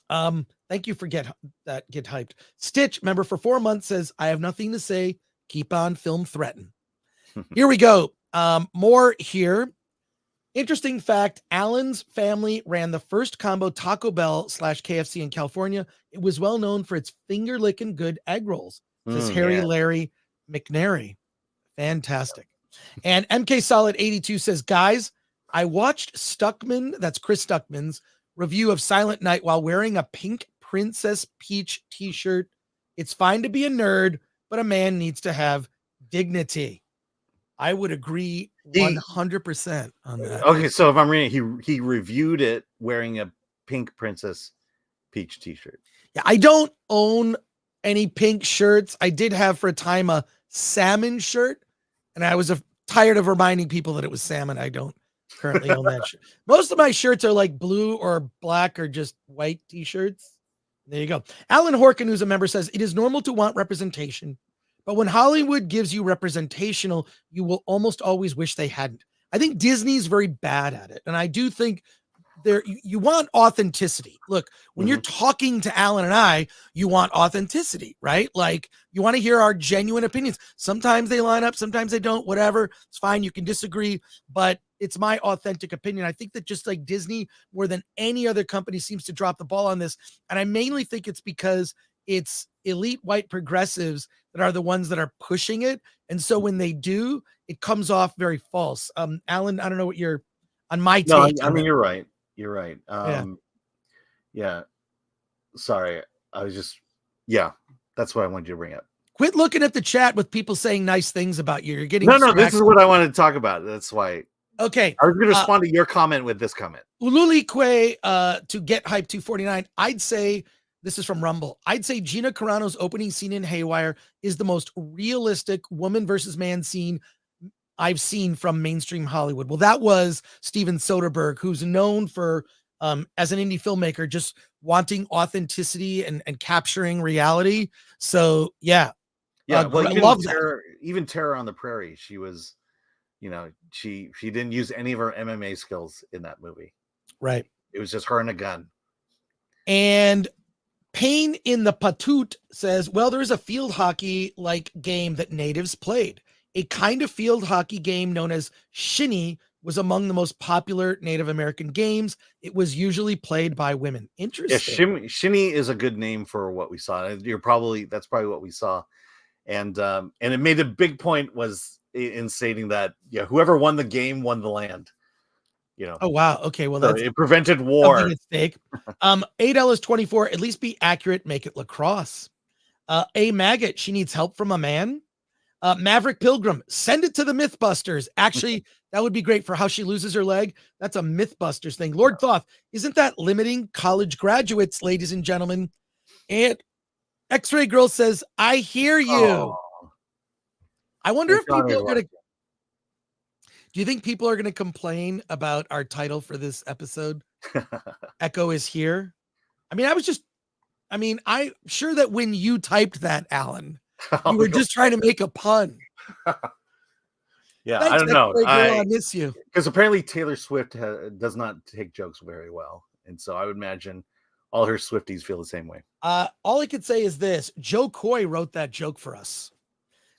Thank you for Get Hyped. Stitch, member for 4 months, says, I have nothing to say. Keep on film threaten. Here we go. More here. Interesting fact, Alan's family ran the first combo Taco Bell / KFC in California. It was well known for its finger-licking good egg rolls. Says Harry Larry McNary. Fantastic. And MK Solid 82 says, guys, I watched Stuckman, that's Chris Stuckman's review of Silent Night while wearing a pink Princess Peach t-shirt. It's fine to be a nerd, but a man needs to have dignity. I would agree 100% on that. Okay, so if I'm reading, he reviewed it wearing a pink Princess Peach t-shirt. Yeah, I don't own any pink shirts. I did have for a time a salmon shirt, and I was tired of reminding people that it was salmon. I don't currently own that shirt. Most of my shirts are like blue or black or just white t-shirts. There you go. Alan Horkin, who's a member, says, it is normal to want representation, but when Hollywood gives you representational, you will almost always wish they hadn't. I think Disney's very bad at it. And I do think you want authenticity. Look, when you're talking to Alan and I, you want authenticity, right? Like you want to hear our genuine opinions. Sometimes they line up, sometimes they don't, whatever. It's fine. You can disagree, but it's my authentic opinion. I think that just like Disney, more than any other company, seems to drop the ball on this. And I mainly think it's because it's elite white progressives that are the ones that are pushing it. And so when they do, it comes off very false. Alan, I don't know what you're on my take. No, I mean, you're right. You're right. Yeah. Sorry. I was just, that's what I wanted you to bring up. Quit looking at the chat with people saying nice things about you. You're getting no, this is what I wanted to talk about. That's why. Okay. I was going to respond to your comment with this comment. Ululi Kwe, to Get Hype 249. I'd say, this is from Rumble, I'd say Gina Carano's opening scene in Haywire is the most realistic woman versus man scene I've seen from mainstream Hollywood. Well, that was Steven Soderbergh, who's known for, as an indie filmmaker, just wanting authenticity and capturing reality. So, yeah. Well, I love that. Even Terror on the Prairie, she was, she didn't use any of her MMA skills in that movie. Right. It was just her and a gun. And Pain in the Patoot says, well, there is a field hockey like game that natives played. A kind of field hockey game known as shinny was among the most popular Native American games. It was usually played by women. Interesting. Yeah, shinny is a good name for what we saw. That's probably what we saw. And it made a big point was in stating that whoever won the game won the land. Oh wow. Okay. Well, so it prevented war. Something at stake. Adele is 24. At least be accurate. Make it lacrosse. A Maggot. She needs help from a man. Maverick Pilgrim. Send it to the Mythbusters. Actually, that would be great for how she loses her leg. That's a Mythbusters thing. Lord Thoth. Isn't that limiting college graduates, ladies and gentlemen? And X-Ray Girl says, I hear you. Oh. I wonder if people are going to. Do you think people are going to complain about our title for this episode? Echo is here. I mean, I'm sure that when you typed that, Alan, you were just trying to make a pun. Yeah, Thanks, I don't know. I miss you. Because apparently Taylor Swift does not take jokes very well. And so I would imagine all her Swifties feel the same way. All I could say is this. Joe Coy wrote that joke for us.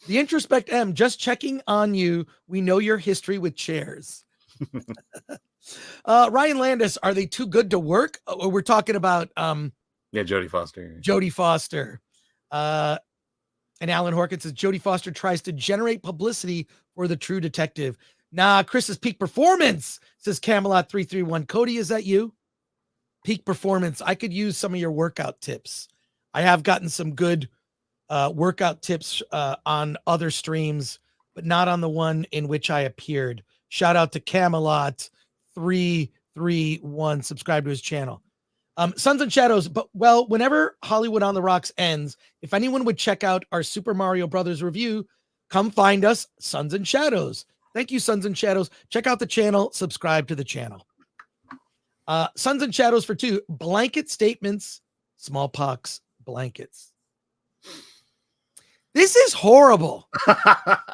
The Introspect M, just checking on you. We know your history with chairs. Ryan Landis, are they too good to work? Or we're talking about Jodie Foster. Jodie Foster. And Alan Horkin says Jodie Foster tries to generate publicity for the True Detective. Nah, Chris's peak performance, says Camelot 331. Cody, is that you? Peak performance. I could use some of your workout tips. I have gotten some good workout tips on other streams, but not on the one in which I appeared. Shout out to Camelot 331. Subscribe to his channel. Sons and Shadows. But whenever Hollywood on the Rocks ends, if anyone would check out our Super Mario Brothers review, come find us, Sons and Shadows. Thank you, Sons and Shadows. Check out the channel. Subscribe to the channel. Sons and Shadows for 2. Blanket statements. Smallpox blankets. This is horrible.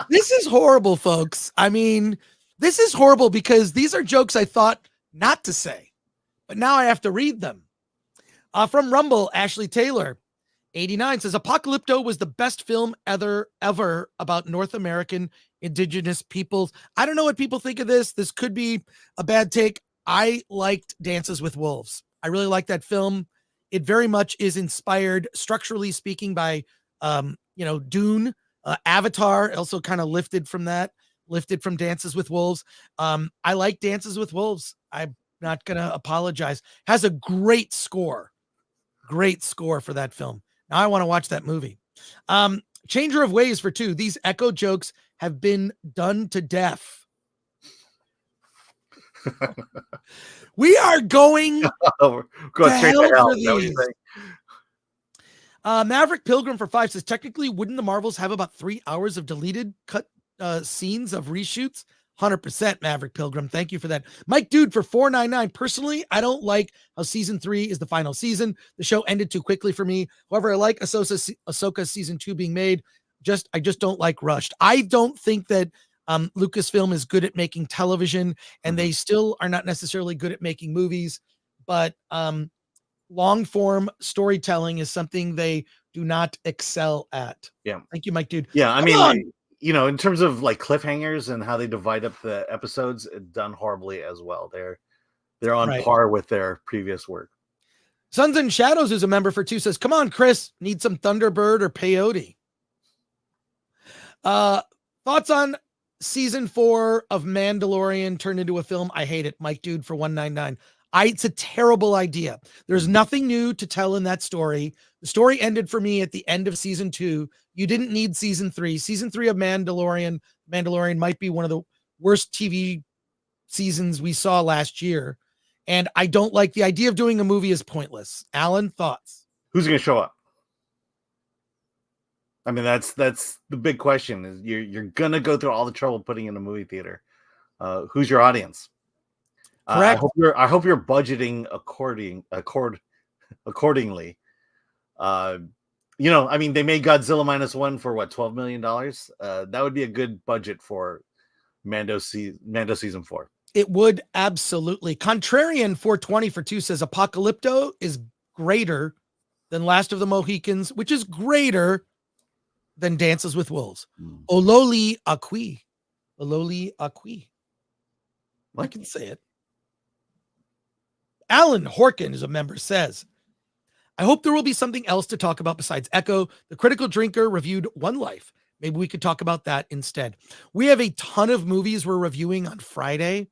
This is horrible, folks. I mean, this is horrible because these are jokes I thought not to say, but now I have to read them. From Rumble, Ashley Taylor, 89 says, Apocalypto was the best film ever about North American indigenous peoples. I don't know what people think of this. This could be a bad take. I liked Dances with Wolves. I really like that film. It very much is inspired, structurally speaking, by Dune, Avatar, also kind of lifted from Dances with Wolves. I like Dances with Wolves. I'm not going to apologize. Has a great score for that film. Now I want to watch that movie. Changer of Ways for 2. These echo jokes have been done to death. We are going Go straight to hell. For these. Maverick Pilgrim for 5 says, technically, wouldn't the Marvels have about 3 hours of deleted cut scenes of reshoots? 100% Maverick Pilgrim. Thank you for that. Mike Dude for 499. Personally, I don't like how season 3 is the final season. The show ended too quickly for me. However, I like Ahsoka season 2 being made. I just don't like rushed. I don't think that Lucasfilm is good at making television, and they still are not necessarily good at making movies, but long form storytelling is something they do not excel at. Yeah. Thank you, Mike Dude. Yeah. I mean, in terms of like cliffhangers and how they divide up the episodes, it's done horribly as well. They're on par with their previous work. Sons and Shadows is a member for 2 says, come on, Chris, need some Thunderbird or peyote. Thoughts on season 4 of Mandalorian turned into a film? I hate it. Mike Dude for 199. It's a terrible idea. There's nothing new to tell in that story. The story ended for me at the end of season 2. You didn't need season 3. Season 3 of Mandalorian might be one of the worst TV seasons we saw last year. And I don't like the idea of doing a movie is pointless. Alan, thoughts? Who's going to show up? I mean, that's the big question. Is you're going to go through all the trouble putting in a movie theater. Who's your audience? Correct. I hope you're budgeting accordingly. I mean, they made Godzilla -1 for what, $12 million? That would be a good budget for Mando season 4. It would, absolutely. Contrarian 420 for 2 says Apocalypto is greater than Last of the Mohicans, which is greater than Dances with Wolves. Mm. Ololi Akwi. Ololi Akwi. I What? can say it. Alan Horkin, as a member, says, I hope there will be something else to talk about besides Echo. The Critical Drinker reviewed One Life. Maybe we could talk about that instead. We have a ton of movies we're reviewing on Friday.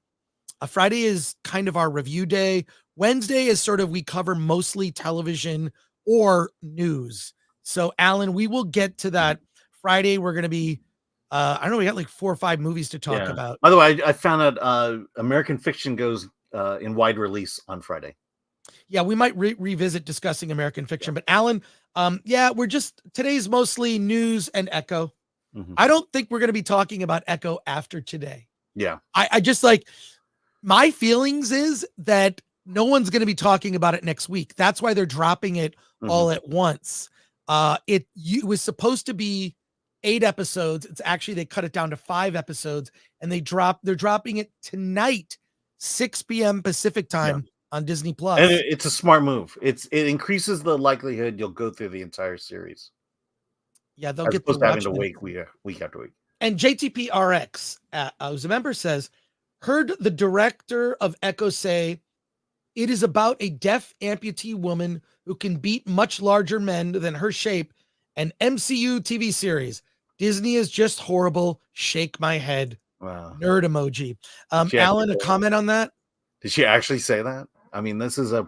Friday is kind of our review day. Wednesday is sort of, we cover mostly television or news. So, Alan, we will get to that. Friday, we're going to be, I don't know, we got like 4 or 5 movies to talk about. By the way, I found out American Fiction goes in wide release on Friday. Yeah, we might revisit discussing American Fiction. But, Alan, today's mostly news and Echo. Mm-hmm. I don't think we're going to be talking about Echo after today. Yeah. I just like, my feelings is that no one's going to be talking about it next week. That's why they're dropping it all at once. It was supposed to be 8 episodes. It's actually, they cut it down to 5 episodes, and they're dropping it tonight, 6 p.m. Pacific time on Disney Plus. And it's a smart move. It increases the likelihood you'll go through the entire series. Yeah, they'll as get opposed to to having to watch wait week after week. And JTPRX, who's a member, says, heard the director of Echo say, it is about a deaf amputee woman who can beat much larger men than her shape, an MCU TV series. Disney is just horrible. Shake my head. Wow. Nerd emoji. Alan, a comment on that? Did she actually say that? I mean, this is a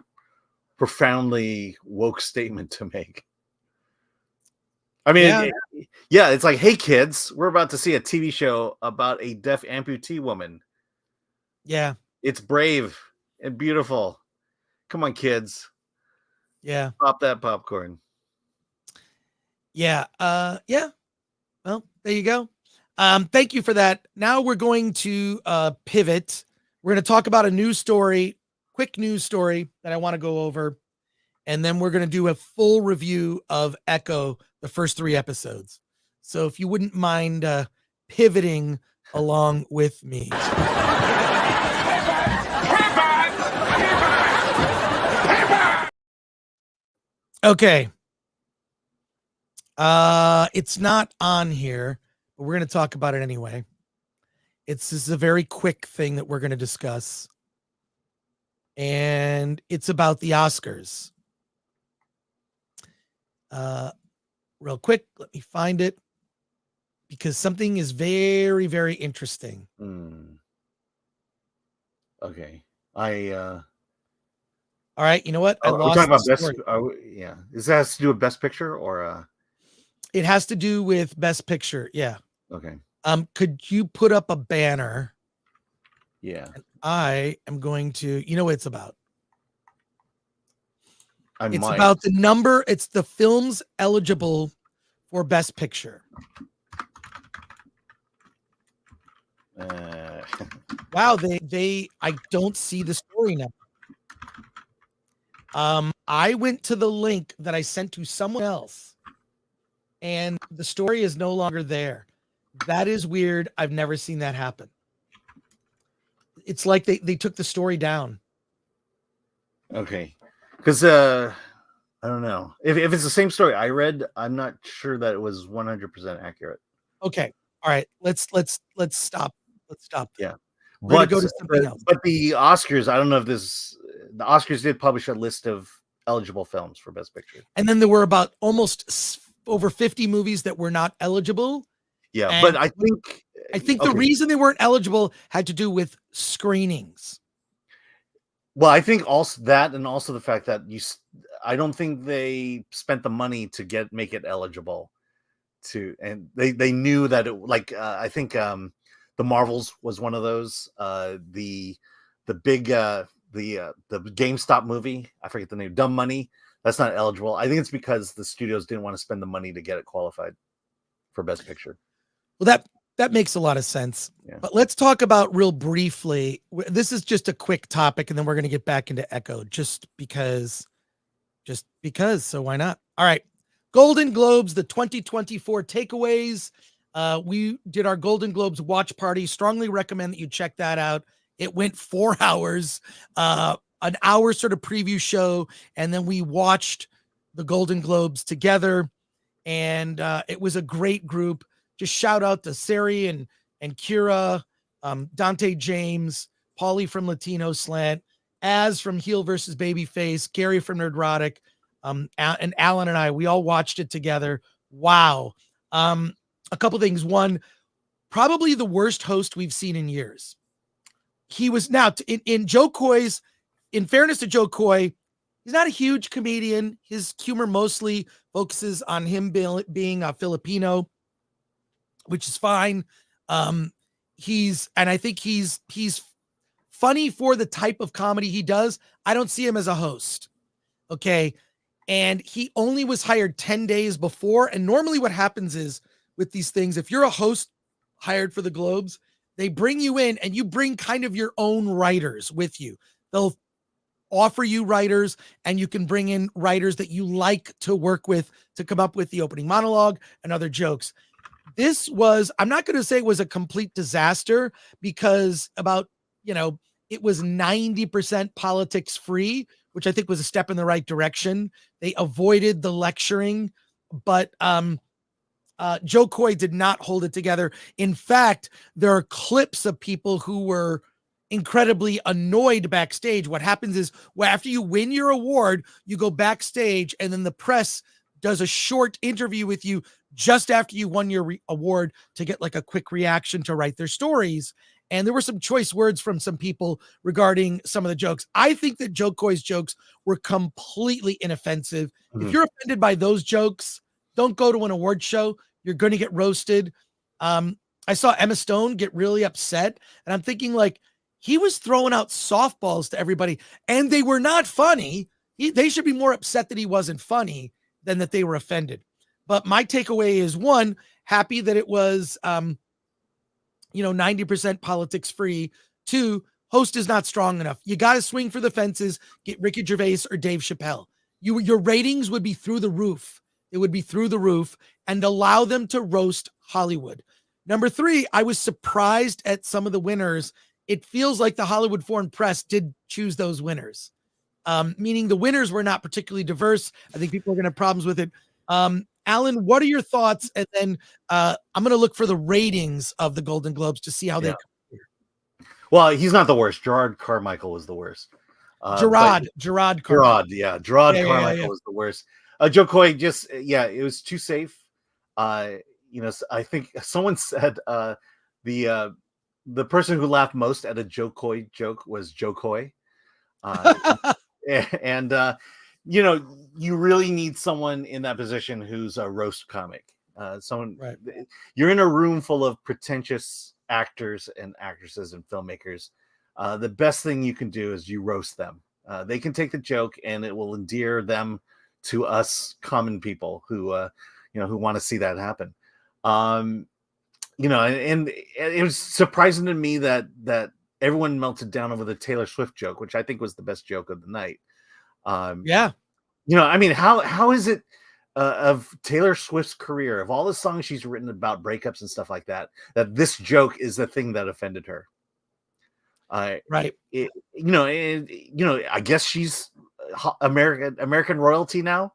profoundly woke statement to make. I mean, it's like, hey, kids, we're about to see a TV show about a deaf amputee woman. Yeah. It's brave and beautiful. Come on, kids. Yeah. Pop that popcorn. Yeah. Yeah. Well, there you go. Thank you for that. Now we're going to pivot. We're going to talk about a news story, quick news story that I want to go over. And then we're going to do a full review of Echo, the first 3 episodes. So if you wouldn't mind pivoting along with me. Okay. It's not on here, but we're going to talk about it anyway. This is a very quick thing that we're going to discuss. And it's about the Oscars. Real quick, let me find it, because something is very, very interesting. Okay. All right, you know what? We're talking about best. Is that has to do with Best Picture or? It has to do with Best Picture. Yeah. Okay. Could you put up a banner? Yeah. And I am going to. You know what it's about? About the number. It's the films eligible for Best Picture. Wow. I don't see the story now. I went to the link that I sent to someone else, and the story is no longer there. That is weird. I've never seen that happen. It's like they took the story down. Okay. Because I don't know. If it's the same story I read, I'm not sure that it was 100% accurate. Okay. All right. Let's stop. Let's stop. Yeah. We're gonna go to something else. But the Oscars, I don't know if the Oscars did publish a list of eligible films for Best Picture. And then there were about almost over 50 movies that were not eligible. Yeah, and but I think the reason they weren't eligible had to do with screenings. Well, I think also that, and also the fact that I don't think they spent the money to make it eligible and they knew that it, I think the Marvels was one of those, the big the GameStop movie, I forget the name, Dumb Money, that's not eligible. I think it's because the studios didn't want to spend the money to get it qualified for Best Picture. Well, that makes a lot of sense. Yeah. But let's talk about real briefly. This is just a quick topic, and then we're going to get back into Echo just because. So why not? All right. Golden Globes, the 2024 takeaways. We did our Golden Globes watch party. Strongly recommend that you check that out. It went 4 hours, an hour sort of preview show. And then we watched the Golden Globes together. And it was a great group. Just shout out to Sari and Kira, Dante James, Paulie from Latino Slant, Az from Heel versus Babyface, Gary from Nerdrotic, and Alan and I, we all watched it together. Wow. A couple things. One, probably the worst host we've seen in years. He was now in Joe Coy's, in fairness to Joe Coy, he's not a huge comedian. His humor mostly focuses on him being a Filipino, which is fine. And I think he's funny for the type of comedy he does. I don't see him as a host. Okay. And he only was hired 10 days before. And normally what happens is with these things, if you're a host hired for the Globes, they bring you in and you bring kind of your own writers with you. They'll offer you writers and you can bring in writers that you like to work with to come up with the opening monologue and other jokes. This was, I'm not going to say it was a complete disaster because it was 90% politics free, which I think was a step in the right direction. They avoided the lecturing, but Joe Coy did not hold it together. In fact, there are clips of people who were incredibly annoyed backstage. What happens is, after you win your award, you go backstage and then the press does a short interview with you just after you won your award to get like a quick reaction to write their stories. And there were some choice words from some people regarding some of the jokes. I think that Joe Coy's jokes were completely inoffensive. Mm-hmm. If you're offended by those jokes, don't go to an award show. You're going to get roasted. I saw Emma Stone get really upset, and I'm thinking like he was throwing out softballs to everybody, and they were not funny. They should be more upset that he wasn't funny than that they were offended. But my takeaway is, one, happy that it was 90% politics free. Two, host is not strong enough. You got to swing for the fences, get Ricky Gervais or Dave Chappelle. Your ratings would be through the roof. It would be through the roof, and allow them to roast Hollywood. Number three, I was surprised at some of the winners. It feels like the Hollywood Foreign Press did choose those winners, meaning the winners were not particularly diverse. I think people are going to have problems with it. Alan, what are your thoughts? And then I'm going to look for the ratings of the Golden Globes to see how they compare. Well, he's not the worst. Gerard Carmichael was the worst. Gerard Carmichael. Gerard Carmichael was the worst. Joe Coy it was too safe. I think someone said the person who laughed most at a Joe Coy joke was Joe Coy. You really need someone in that position who's a roast comic. Right. You're in a room full of pretentious actors and actresses and filmmakers. The best thing you can do is you roast them. They can take the joke and it will endear them to us common people who want to see that happen. And it was surprising to me that everyone melted down over the Taylor Swift joke, which I think was the best joke of the night. How is it of Taylor Swift's career, of all the songs she's written about breakups and stuff like that this joke is the thing that offended her? Right. I guess she's American royalty now.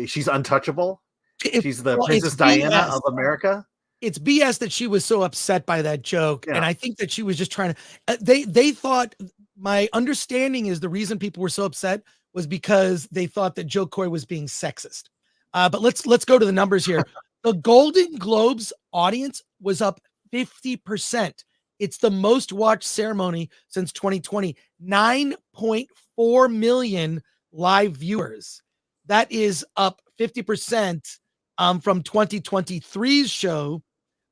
She's untouchable. She's the Princess Diana of America. It's BS that she was so upset by that joke. Yeah. And I think that she was just trying to, they thought, my understanding is the reason people were so upset was because they thought that Joe Coy was being sexist. But let's go to the numbers here. The Golden Globes audience was up 50%. It's the most watched ceremony since 2020. 9.4 million live viewers. That is up 50% from 2023's show,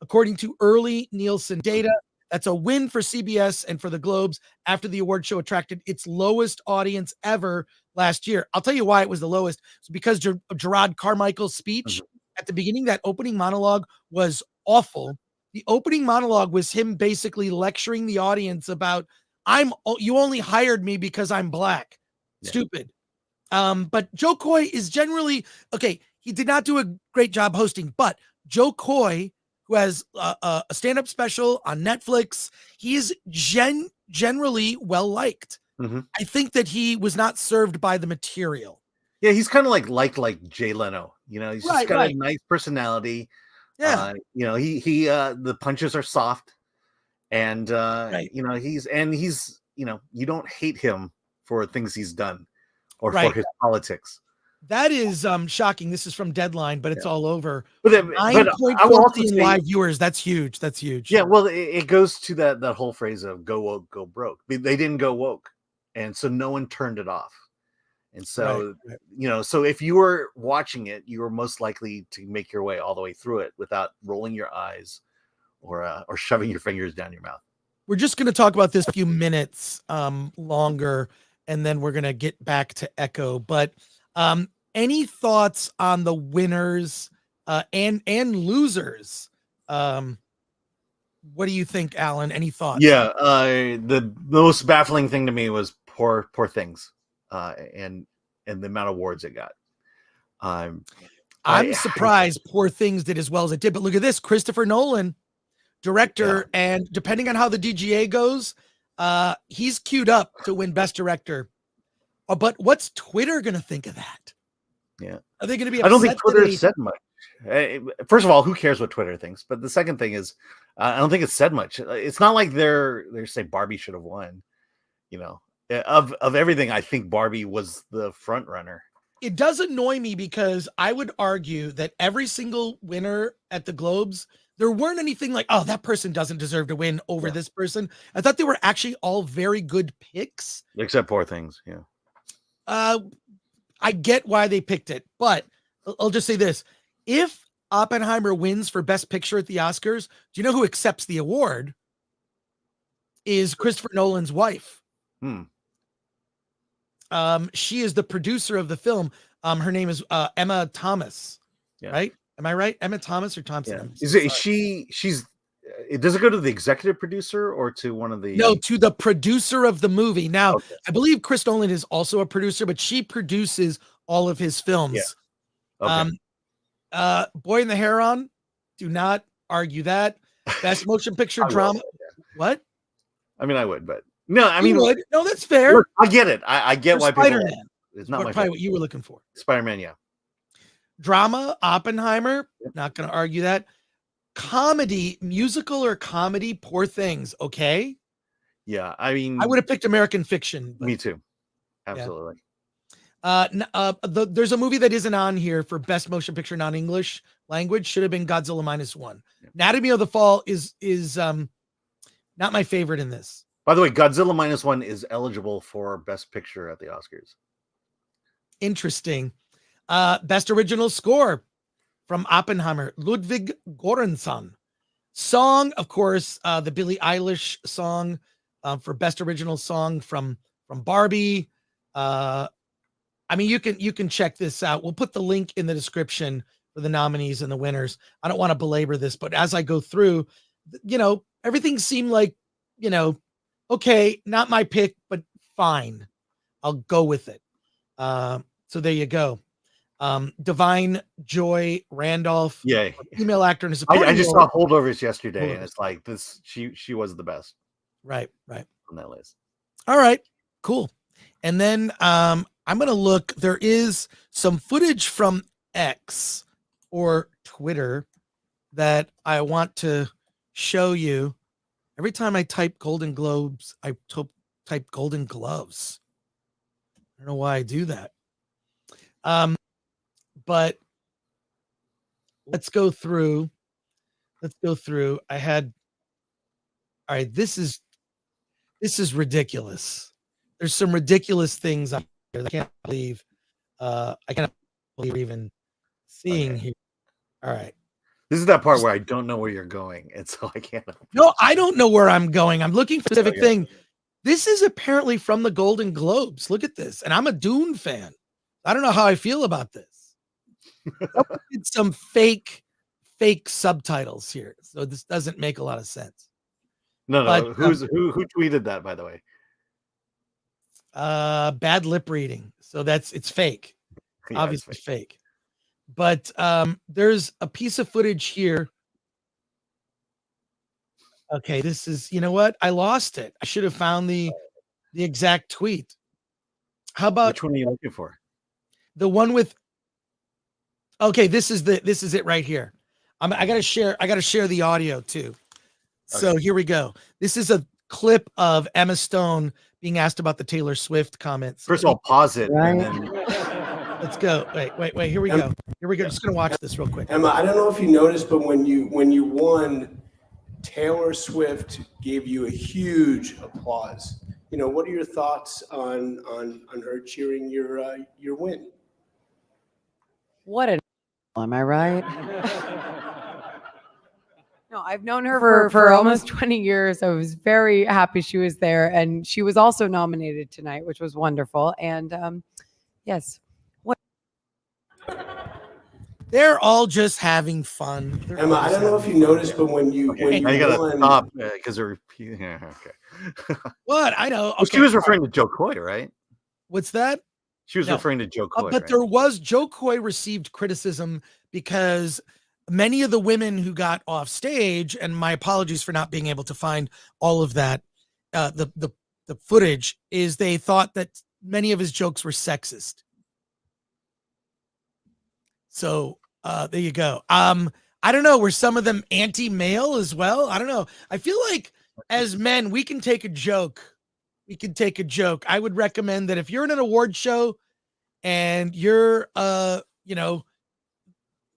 according to early Nielsen data. That's a win for CBS and for the Globes after the award show attracted its lowest audience ever last year. I'll tell you why it was the lowest. It's because Gerard Carmichael's speech at the beginning, that opening monologue was awful. The opening monologue was him basically lecturing the audience about, you only hired me because I'm black. Yeah. Stupid. But Joe Coy is generally, okay, he did not do a great job hosting, but Joe Coy, who has a stand-up special on Netflix, he is generally well-liked. Mm-hmm. I think that he was not served by the material. Yeah, he's kind of like Jay Leno. You know, he's just Right, got right. a nice personality. Yeah, You know, he the punches are soft, and right, you know, he's you know, you don't hate him for things he's done or for right. his politics. That is shocking. This is from Deadline, but it's Yeah. all over. But I will 9.4 also million say, live viewers. That's huge. That's huge. yeah, well, it goes to that whole phrase of "go woke, go broke." They didn't go woke, and so no one turned it off. And Right, so, right. you know, so if you were watching it, you were most likely to make your way all the way through it without rolling your eyes or shoving your fingers down your mouth. We're just going to talk about this a few minutes longer, and then we're going to get back to Echo. But any thoughts on the winners and losers? What do you think, Alan? Any thoughts? Yeah, the most baffling thing to me was Poor Things, and the amount of awards it got. I'm I surprised Poor Things did as well as it did. But look at this, Christopher Nolan, director, and depending on how the DGA goes, he's queued up to win Best Director. But what's Twitter going to think of that? Yeah, Are they going to be? I don't think upset Twitter that said much. First of all, who cares what Twitter thinks? But the second thing is, I don't think it said much. It's not like they're saying Barbie should have won. You know, of everything, I think Barbie was the front runner. It does annoy me because I would argue that every single winner at the Globes, there weren't anything like, oh, that person doesn't deserve to win over this person. I thought they were actually all very good picks. Except Poor Things, yeah. I get why they picked it, but I'll just say this. If Oppenheimer wins for Best Picture at the Oscars, do you know who accepts the award? Is Christopher Nolan's wife. She is the producer of the film. Her name is Emma Thomas, right? Am I right? Emma Thomas or Thompson? Yeah. She's does it go to the executive producer or to one of the No, to the producer of the movie. Now, Okay. I believe Chris Nolan is also a producer, but she produces all of his films. Yeah. Okay. Boy and the Heron, do not argue that. Best motion picture drama. What? I mean, I would, but no, I mean, you would. No, that's fair. Look, I get it. I get why Spider-Man. people. It's not Probably what you were looking for. Spider-Man, yeah. Drama, Oppenheimer. Not going to argue that. Comedy, musical or comedy, Poor Things. Okay. Yeah, I mean, I would have picked American Fiction. Me too. Absolutely. There's a movie that isn't on here for Best Motion Picture Non-English Language. Should have been Godzilla -1. Yeah. Anatomy of the Fall is not my favorite in this. By the way, Godzilla -1 is eligible for Best Picture at the Oscars. Interesting. Best Original Score from Oppenheimer, Ludwig Göransson. Song, of course, the Billie Eilish song for Best Original Song from Barbie. I mean, you can check this out. We'll put the link in the description for the nominees and the winners. I don't want to belabor this, but as I go through, everything seemed like, okay, not my pick, but fine. I'll go with it. So there you go. Divine Joy Randolph, female actor in a supporting I just role. saw Holdovers yesterday, and it's like this. She was the best. Right on that list. All right, cool. And then I'm gonna look. There is some footage from X or Twitter that I want to show you. Every time I type Golden Globes, I type Golden Gloves. I don't know why I do that. But let's go through. I had, all right, this is ridiculous. There's some ridiculous things out there that I can't believe even seeing here. All right. This is that part where I don't know where you're going, and so I can't. No, I don't know where I'm going. I'm looking for a specific thing. This is apparently from the Golden Globes. Look at this. And I'm a Dune fan. I don't know how I feel about this. It's some fake subtitles here. So this doesn't make a lot of sense. No. But, who tweeted that, by the way? Bad lip reading. So it's fake. Yeah, obviously it's fake. But there's a piece of footage here. Okay, this is, you know what? I lost it. I should have found the exact tweet. How about which one are you looking for? The one with. Okay, this is it right here. I gotta share the audio too. So here we go. This is a clip of Emma Stone being asked about the Taylor Swift comments. First of all, pause it. Right. And then... Let's go. Wait. Here we go. Just gonna watch this real quick. Emma, I don't know if you noticed, but when you won, Taylor Swift gave you a huge applause. What are your thoughts on her cheering your win? What an am I right? No, I've known her for almost 20 years. I was very happy she was there, and she was also nominated tonight, which was wonderful. And yes. They're all just having fun. Emma, I don't know if you noticed, but when you gotta won, stop because they're repeating. Yeah, okay. What? I know. Well, she was referring to Joe Coy, right? What's that? She was referring to Joe Coy. But right? there was Joe Coy received criticism because many of the women who got off stage, and my apologies for not being able to find all of that, the footage, is they thought that many of his jokes were sexist. So there you go. I don't know. Were some of them anti-male as well? I don't know. I feel like as men, we can take a joke. I would recommend that if you're in an award show and you're,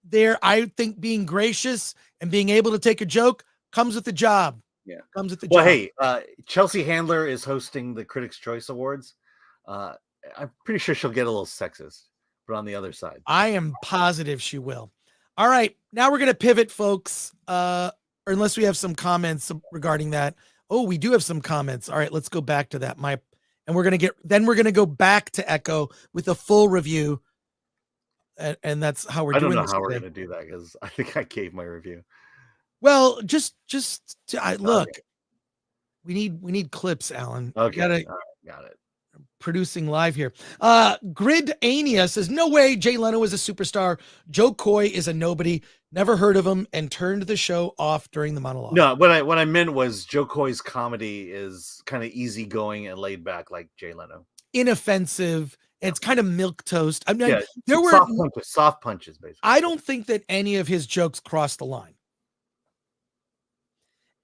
there, I think being gracious and being able to take a joke comes with the job. Yeah. Comes with the Well, job. hey, Chelsea Handler is hosting the Critics' Choice Awards. I'm pretty sure she'll get a little sexist, but on the other side. I am positive she will. All right. Now we're going to pivot, folks. Or unless we have some comments regarding that. Oh, we do have some comments. All right, let's go back to that. And we're going to go back to Echo with a full review. And that's how we're doing this. I don't know how today. we're going to do that because I think I gave my review. Well, look, we need clips, Alan. Okay. Got it. Producing live here. Grid Ania says, no way Jay Leno is a superstar. Joe Coy is a nobody. Never heard of him, and turned the show off during the monologue. No, what I meant was Joe Coy's comedy is kind of easygoing and laid back like Jay Leno. Inoffensive. It's kind of milquetoast. I mean, Yeah, there were soft punches, basically. I don't think that any of his jokes crossed the line.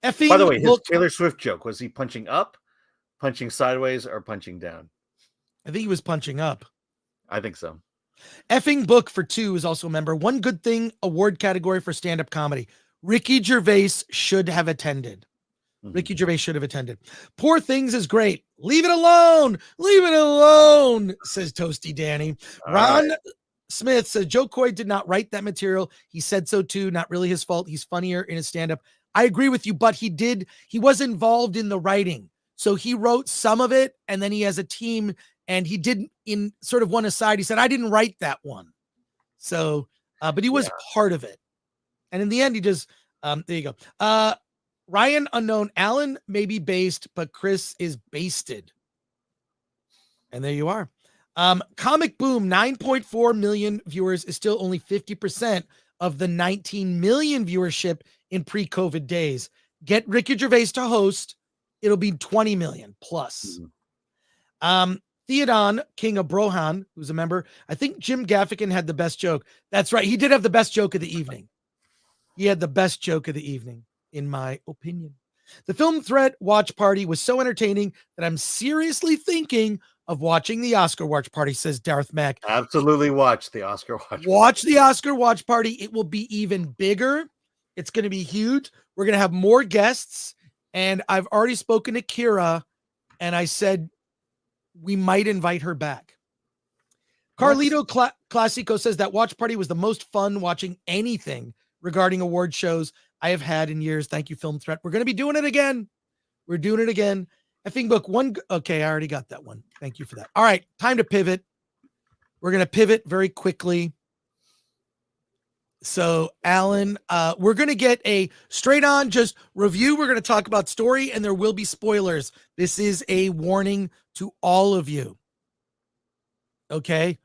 By the way, his Taylor Swift joke, was he punching up, punching sideways, or punching down? I think he was punching up. I think so. Effing Book for 2 is also a member. One good thing award category for stand-up comedy. Ricky Gervais should have attended. Ricky Gervais should have attended. Poor Things is great. Leave it alone. Leave it alone, says Toasty Danny. Ron Smith says Joe Coy did not write that material. He said so too. Not really his fault. He's funnier in his stand-up. I agree with you, but he was involved in the writing. So he wrote some of it, and then he has a team, and he didn't in sort of one aside. He said, I didn't write that one. So, but he was part of it. And in the end, he just, there you go. Ryan Unknown, Alan may be based, but Chris is basted. And there you are. Comic Boom, 9.4 million viewers is still only 50% of the 19 million viewership in pre-COVID days. Get Ricky Gervais to host. It'll be 20 million plus. Theodon, King of Brohan, who's a member. I think Jim Gaffigan had the best joke. That's right. He did have the best joke of the evening. He had the best joke of the evening, in my opinion. The Film Threat watch party was so entertaining that I'm seriously thinking of watching the Oscar watch party, says Darth Mack. Absolutely watch the Oscar watch party. Watch the Oscar watch party. It will be even bigger. It's going to be huge. We're going to have more guests. And I've already spoken to Kira, and I said we might invite her back. Carlito Classico says that watch party was the most fun watching anything regarding award shows I have had in years. Thank you, Film Threat. We're going to be doing it again. We're doing it again. Effing Book one. Okay, I already got that one. Thank you for that. All right, time to pivot. We're going to pivot very quickly. So, Alan, we're going to get a straight on just review. We're going to talk about story, and there will be spoilers. This is a warning to all of you. Okay?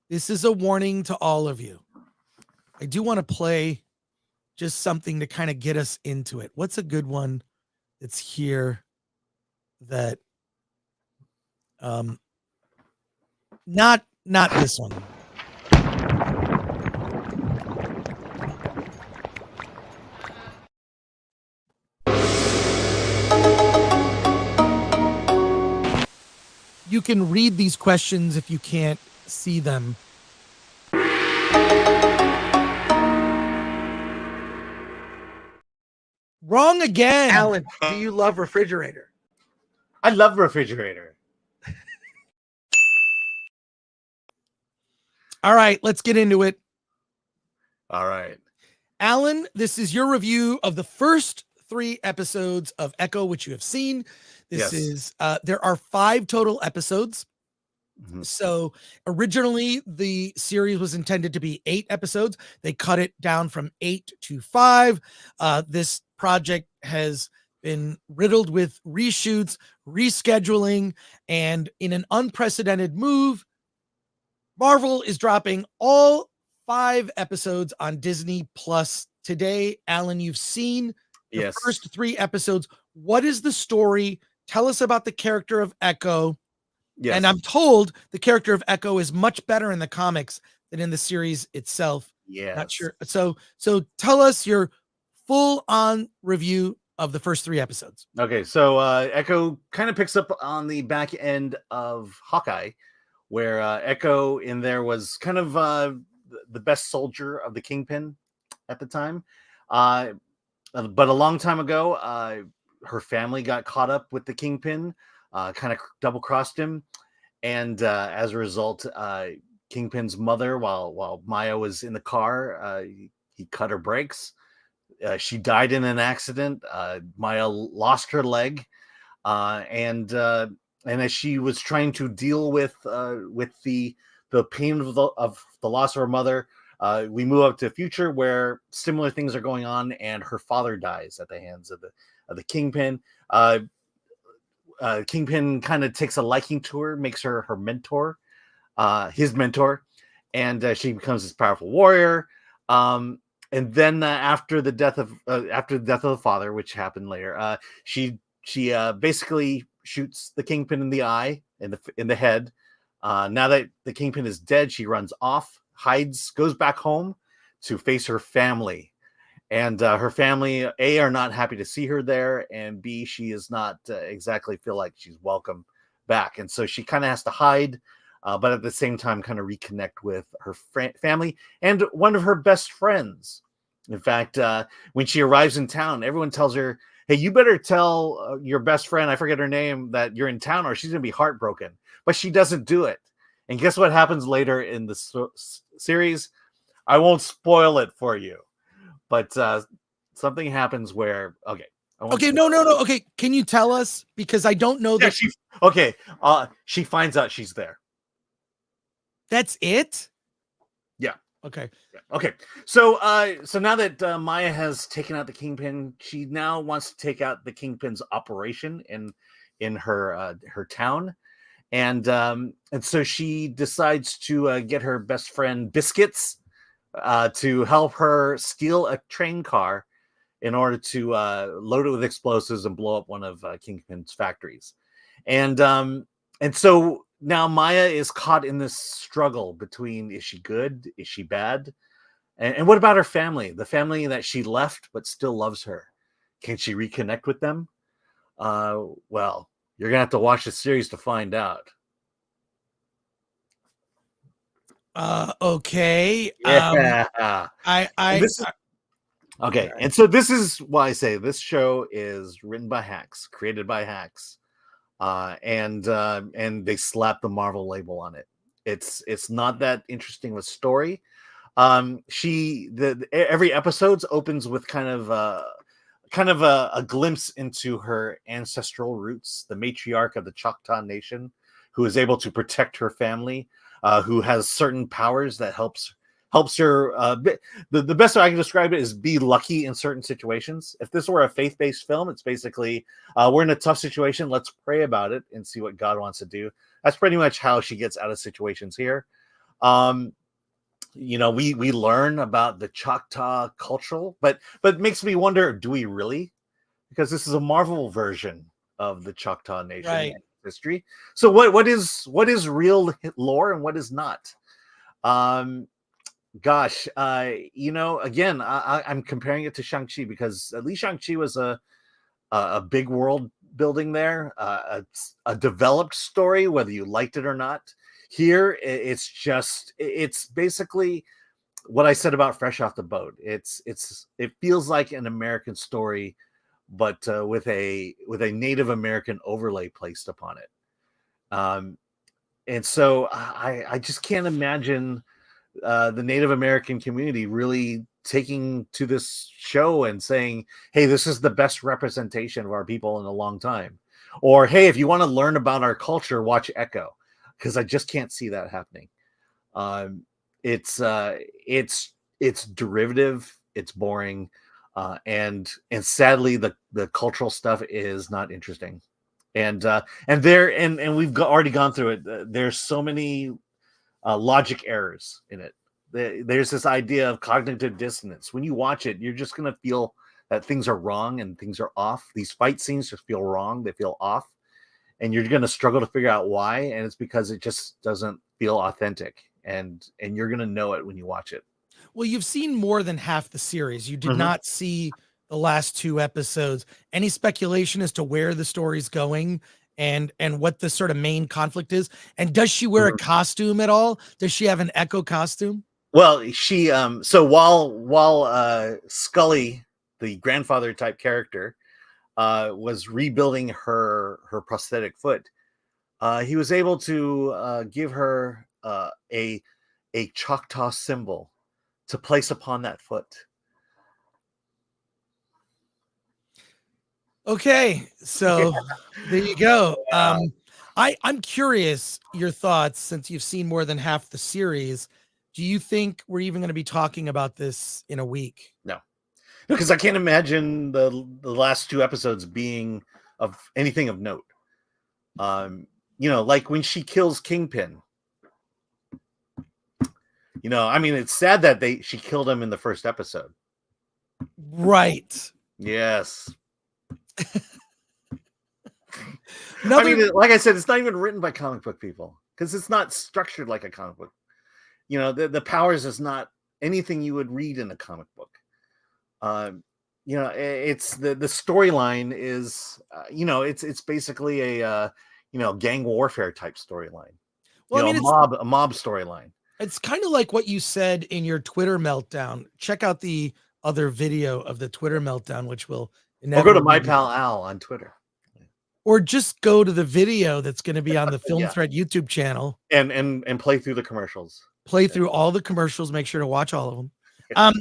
This is a warning to all of you. I do want to play just something to kind of get us into it. What's a good one that's here that not this one. you can read these questions if you can't see them. Wrong again. Alan, do you love refrigerator? I love refrigerator. All right, let's get into it. All right. Alan, this is your review of the first 3 episodes of Echo, which you have seen. This Yes. is there are 5 total episodes. Mhm. So originally the series was intended to be 8 episodes. They cut it down from 8 to 5. This project has been riddled with reshoots, rescheduling, and in an unprecedented move, Marvel is dropping all 5 episodes on Disney Plus today. Alan, you've seen the Yes. first 3 episodes. What is the story? Tell us about the character of Echo. Yes. And I'm told the character of Echo is much better in the comics than in the series itself. Yes. Not sure. So tell us your full on review of the first 3 episodes. Okay, so Echo kind of picks up on the back end of Hawkeye, where Echo in there was kind of the best soldier of the Kingpin at the time. But a long time ago, her family got caught up with the Kingpin, kind of double-crossed him. And as a result, Kingpin's mother, while Maya was in the car, he cut her brakes. She died in an accident. Maya lost her leg, and as she was trying to deal with the pain of the loss of her mother, we move up to the future where similar things are going on, and her father dies at the hands of the Kingpin. Kingpin kind of takes a liking to her, makes her her mentor, his mentor, and she becomes this powerful warrior. And then after the death of the father, which happened later, she basically shoots the Kingpin in the eye, in the head. Now that the Kingpin is dead, she runs off, hides, goes back home to face her family. And her family, A, are not happy to see her there, and B, she is not exactly feel like she's welcome back. And so she kind of has to hide, but at the same time kind of reconnect with her family and one of her best friends. In fact, when she arrives in town, everyone tells her, hey, you better tell your best friend, I forget her name, that you're in town or she's going to be heartbroken. But she doesn't do it. And guess what happens later in the series? I won't spoil it for you. But something happens where, okay. No. Okay, can you tell us? Because I don't know that. She finds out she's there. That's it? Yeah. Okay. Okay. So now that Maya has taken out the Kingpin, she now wants to take out the Kingpin's operation in her town. And so she decides to get her best friend Biscuits to help her steal a train car in order to load it with explosives and blow up one of Kingpin's factories. And so now Maya is caught in this struggle between, is she good? Is she bad? And what about her family? The family that she left but still loves her. Can she reconnect with them? Well, you're going to have to watch the series to find out. Okay. Yeah. Okay. And so this is why I say this show is written by hacks, created by hacks, and they slap the Marvel label on it. It's not that interesting of a story. Every episode opens with kind of a glimpse into her ancestral roots, the matriarch of the Choctaw Nation, who is able to protect her family, who has certain powers that helps her. The best way I can describe it is be lucky in certain situations. If this were a faith-based film, it's basically we're in a tough situation. Let's pray about it and see what God wants to do. That's pretty much how she gets out of situations here. We learn about the Choctaw cultural, but it makes me wonder: do we really? Because this is a Marvel version of the Choctaw Nation. Right. History. So what is real lore and what is not? Again, I'm comparing it to Shang-Chi because at least Shang-Chi was a big world building there, a developed story, whether you liked it or not. Here, it's basically what I said about Fresh Off the Boat. It feels like an American story, but with a Native American overlay placed upon it. And so I just can't imagine the Native American community really taking to this show and saying, hey, this is the best representation of our people in a long time. Or, hey, if you want to learn about our culture, watch Echo, because I just can't see that happening. It's derivative, it's boring, and sadly the cultural stuff is not interesting. And we've already gone through it. There's so many logic errors in it. There's this idea of cognitive dissonance. When you watch it, you're just going to feel that things are wrong and things are off. These fight scenes just feel wrong. They feel off. And you're going to struggle to figure out why. And it's because it just doesn't feel authentic. And you're going to know it when you watch it. Well, you've seen more than half the series. You did not see the last 2 episodes. Any speculation as to where the story's going and what the sort of main conflict is? And does she wear a costume at all? Does she have an Echo costume? Well, she so while Scully, the grandfather type character, was rebuilding her prosthetic foot, he was able to give her a Choctaw symbol to place upon that foot. Okay, so there you go. I'm curious your thoughts, since you've seen more than half the series. Do you think we're even going to be talking about this in a week? No, because I can't imagine the last 2 episodes being of anything of note. Like when she kills Kingpin. I mean, it's sad that she killed him in the first episode. Right. Yes. I mean, like I said, it's not even written by comic book people, because it's not structured like a comic book. The powers is not anything you would read in a comic book. It's the storyline is, it's basically a gang warfare type storyline. Well, I mean, a mob storyline. It's kind of like what you said in your Twitter meltdown. Check out the other video of the Twitter meltdown, which will go to my pal Al on Twitter, or just go to the video that's going to be on the Film Threat YouTube channel and play through the commercials. Play through all the commercials. Make sure to watch all of them.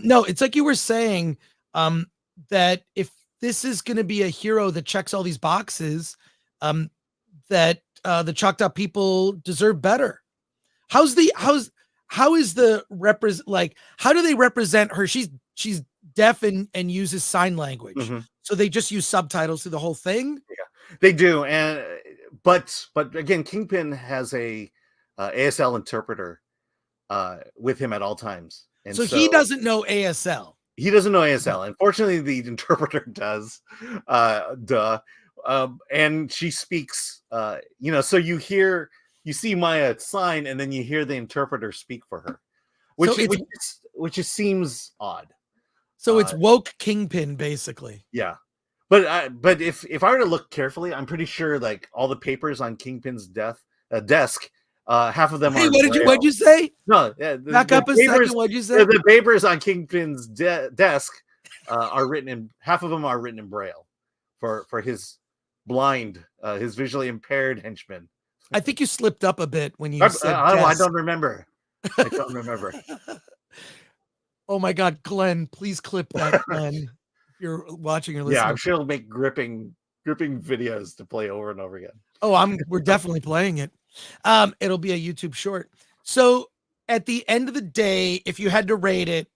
No, it's like you were saying that if this is going to be a hero that checks all these boxes, that the Choctaw people deserve better. How is the how do they represent her? She's deaf and uses sign language. So they just use subtitles through the whole thing. Yeah, they do. And but again, Kingpin has a ASL interpreter with him at all times. And so he doesn't know ASL. He doesn't know ASL. Unfortunately, the interpreter does. And she speaks, so you see Maya sign, and then you hear the interpreter speak for her, which just seems odd. So it's woke Kingpin, basically. Yeah. But if I were to look carefully, I'm pretty sure like all the papers on Kingpin's desk, half of them are. What'd you say? No, back up a second. What'd you say? The papers on Kingpin's desk are written in, half of them are written in Braille for his blind, his visually impaired henchman. I think you slipped up a bit when you said. I don't remember. I don't remember. Oh my God, Glenn! Please clip that, Glenn. If you're watching or listening. Yeah, I'm sure it'll make gripping videos to play over and over again. Oh, we're definitely playing it. It'll be a YouTube short. So at the end of the day, if you had to rate it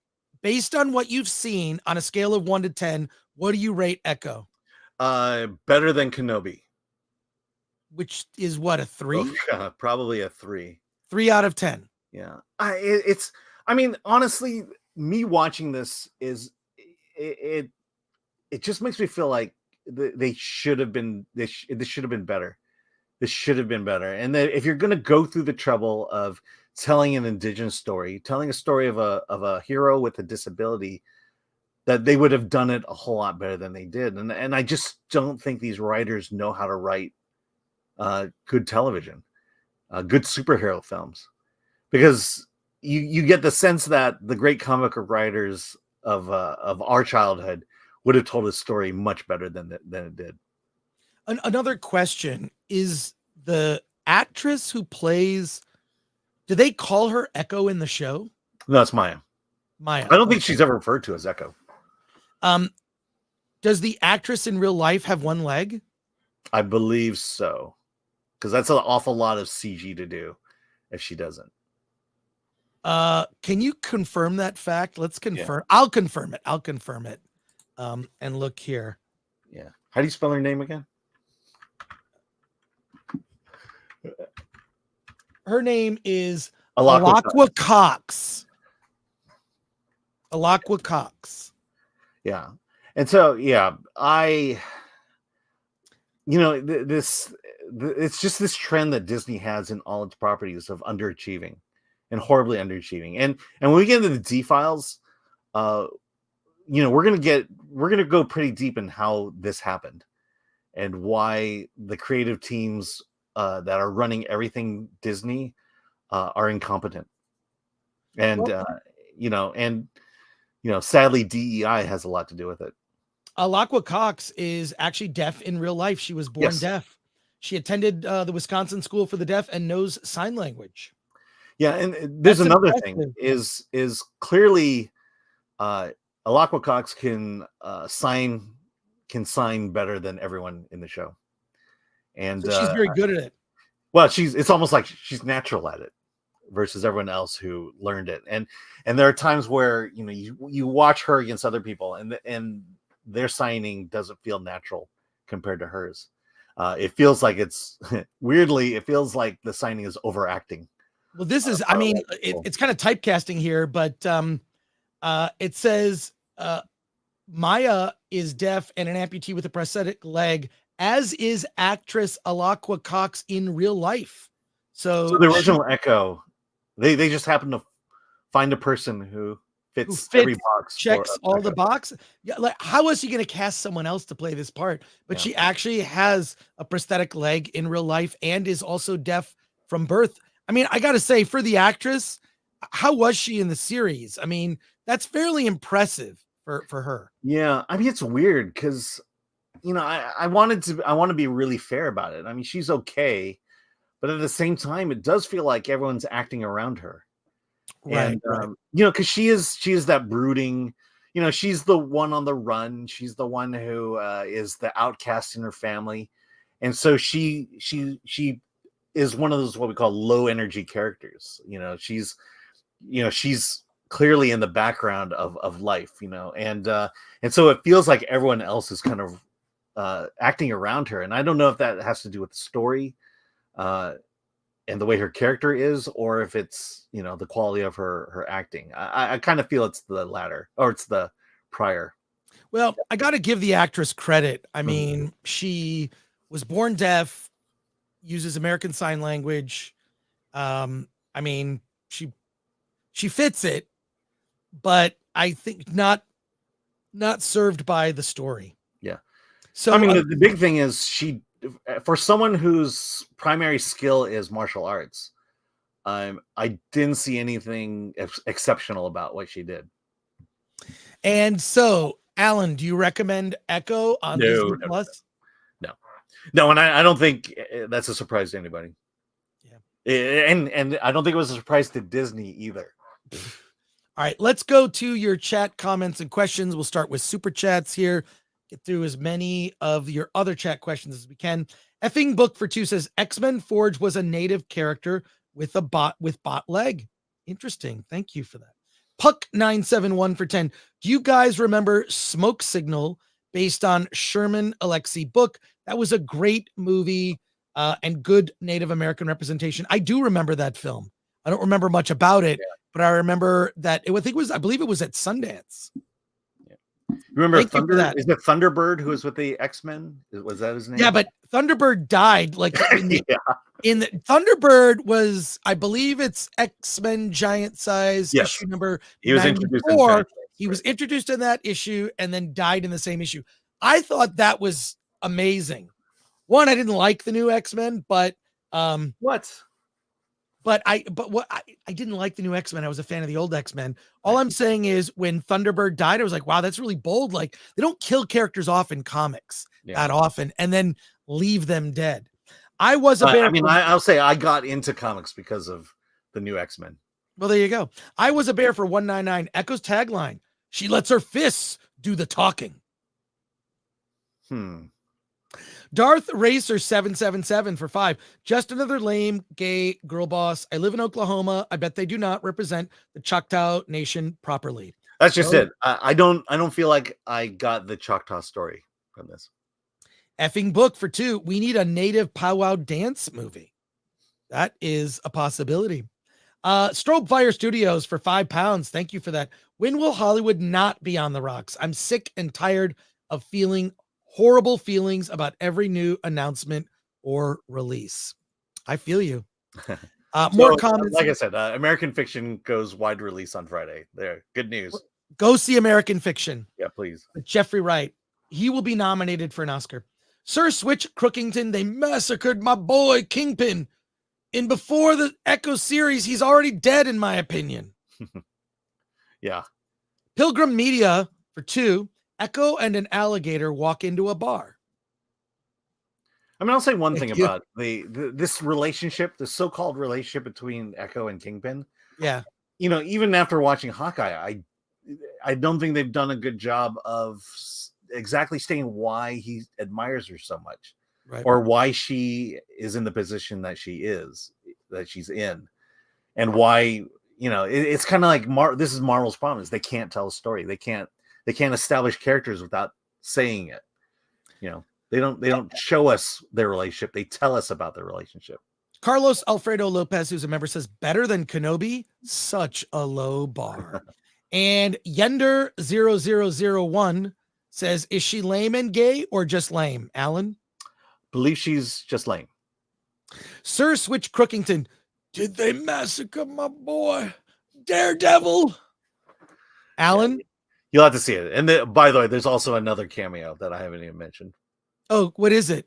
based on what you've seen on a scale of 1 to 10, what do you rate Echo? Better than Kenobi. Which is what, a 3? Oh, yeah, probably a 3. 3 out of 10. Yeah. I mean, honestly, me watching this is it just makes me feel like they should have been this should have been better. This should have been better. And that if you're going to go through the trouble of telling an indigenous story, telling a story of a hero with a disability, that they would have done it a whole lot better than they did. And I just don't think these writers know how to write good television, good superhero films, because you get the sense that the great comic book writers of our childhood would have told a story much better than it did. Another question is, the actress who plays, do they call her Echo in the show? No, it's Maya. Maya. I don't think she's ever referred to as Echo. Does the actress in real life have one leg? I believe so, because that's an awful lot of CG to do if she doesn't. Can you confirm that fact? Let's confirm. Yeah. I'll confirm it. And look here. Yeah. How do you spell her name again? Her name is Alaqua Cox. Alaqua Cox. Yeah. And so, yeah, it's just this trend that Disney has in all its properties of underachieving and horribly underachieving. And when we get into the D-Files, we're going to go pretty deep in how this happened and why the creative teams that are running everything Disney are incompetent. And, sadly, DEI has a lot to do with it. Alaqua Cox is actually deaf in real life. She was born deaf. She attended the Wisconsin School for the Deaf and knows sign language. Yeah, and there's That's another impressive. thing is clearly Alaqua Cox can sign better than everyone in the show. And So she's very good at it. Well, it's almost like she's natural at it versus everyone else who learned it. And there are times where you watch her against other people and their signing doesn't feel natural compared to hers. It feels like weirdly, it feels like the signing is overacting. Well, this is, it's kind of typecasting here, but it says Maya is deaf and an amputee with a prosthetic leg, as is actress Alaqua Cox in real life. So the original Echo, they just happen to find a person who fits every box, checks all the boxes. Yeah, like how was she going to cast someone else to play this part? But she actually has a prosthetic leg in real life and is also deaf from birth. I mean, I got to say, for the actress, how was she in the series? I mean, that's fairly impressive for her. Yeah, I mean, it's weird because I want to be really fair about it. I mean, she's okay, but at the same time, it does feel like everyone's acting around her. Right. And because she is that brooding, she's the one on the run. She's the one who is the outcast in her family, and so she is one of those what we call low energy characters. She's clearly in the background of life, and so it feels like everyone else is kind of acting around her, and I don't know if that has to do with the story and the way her character is, or if it's the quality of her acting. I kind of feel it's the latter, or it's the prior. Well, I got to give the actress credit. I mean, she was born deaf, uses American Sign Language. I mean, she fits it, but I think not served by the story. Yeah. So I mean, the big thing is for someone whose primary skill is martial arts, I didn't see anything exceptional about what she did. And so, Alan, do you recommend Echo on Disney Plus? No, and I don't think that's a surprise to anybody. Yeah, and I don't think it was a surprise to Disney either. All right, let's go to your chat comments and questions. We'll start with super chats here. Get through as many of your other chat questions as we can. Effing Book for Two says X-Men Forge was a native character with bot leg. Interesting. Thank you for that. Puck 971 for 10. Do you guys remember Smoke Signal based on Sherman Alexie book? That was a great movie and good Native American representation. I do remember that film. I don't remember much about it, but I remember that I believe it was at Sundance. Remember is it Thunderbird who was with the X-Men? Was that his name? Yeah, but Thunderbird died. Like in the Thunderbird was, I believe it's X-Men Giant Size issue number 94. He was introduced in that issue and then died in the same issue. I thought that was amazing. One, I didn't like the new X-Men, but What? I didn't like the new X-Men. I was a fan of the old X-Men. All I'm saying is when Thunderbird died, I was like, wow, that's really bold. Like they don't kill characters off in comics that often and then leave them dead. I was a bear. I mean, I'll say I got into comics because of the new X-Men. Well, there you go. I was a bear for 199. Echo's tagline. She lets her fists do the talking. Darth Racer 777 for 5. Just another lame gay girl boss. I live in Oklahoma. I bet they do not represent the Choctaw Nation properly. That's just it. I don't feel like I got the Choctaw story from this. Effing book for 2. We need a native powwow dance movie. That is a possibility. Strobe Fire Studios for £5. Thank you for that. When will Hollywood not be on the rocks? I'm sick and tired of feeling horrible feelings about every new announcement or release. I feel you. More comments. Like I said, American Fiction goes wide release on Friday. There, good news. Go see American Fiction. Yeah, please. With Jeffrey Wright. He will be nominated for an Oscar. Sir Switch Crookington, they massacred my boy Kingpin. And before the Echo series, he's already dead, in my opinion. Yeah. Pilgrim Media for 2. Echo and an alligator walk into a bar. I mean, I'll say one thing about this relationship, the so-called relationship between Echo and Kingpin. Yeah. You know, even after watching Hawkeye, I don't think they've done a good job of exactly stating why he admires her so much. Right. Or why she is in the position that she's in, and why, you know, it's kind of like this is Marvel's problem, is they can't tell a story. They can't establish characters without saying it. You know, they don't show us their relationship. They tell us about their relationship. Carlos Alfredo Lopez, who's a member, says better than Kenobi. Such a low bar. And Yender 0001 says, is she lame and gay or just lame? Alan? Believe she's just lame. Sir Switch Crookington, did they massacre my boy Daredevil? Alan? You'll have to see it. And by the way, there's also another cameo that I haven't even mentioned. Oh, what is it?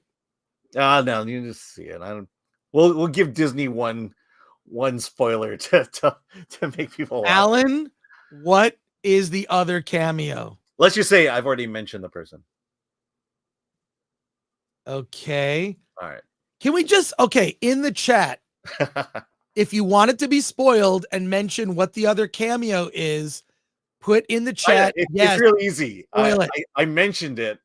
No, you just see it. We'll give Disney one spoiler to make people watch. Alan, what is the other cameo? Let's just say I've already mentioned the person. Okay. All right. Can we just, in the chat, if you want it to be spoiled and mention what the other cameo is, put in the chat. It's real easy. Spoil it. I mentioned it.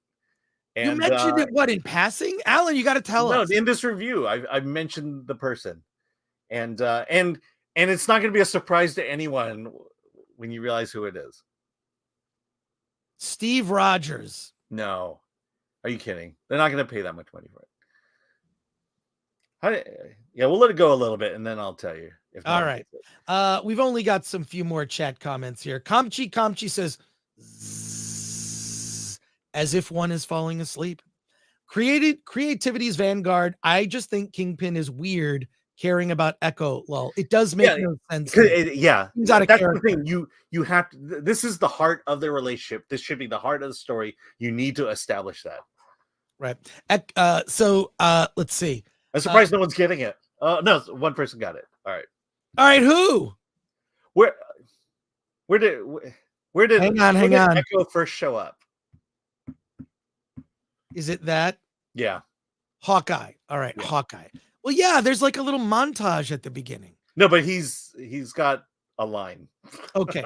And, you mentioned it, what, in passing? Alan, you got to tell us. No, in this review, I mentioned the person. And it's not going to be a surprise to anyone when you realize who it is. Steve Rogers. No. Are you kidding? They're not going to pay that much money for it. Yeah, we'll let it go a little bit, and then I'll tell you. All right. We've only got some few more chat comments here. Kamchi says, Zzz, as if one is falling asleep. Creativity's vanguard. I just think Kingpin is weird, caring about Echo. Lol. It does make no sense. He's out of character. The thing. You have to. This is the heart of the relationship. This should be the heart of the story. You need to establish that. Right. So let's see. I'm surprised no one's getting it. No, one person got it. All right. Who? Where did hang on. Echo first show up? Is it that? Yeah. Hawkeye. All right, yeah. Hawkeye. Well, yeah, there's like a little montage at the beginning. No, but he's got a line. Okay.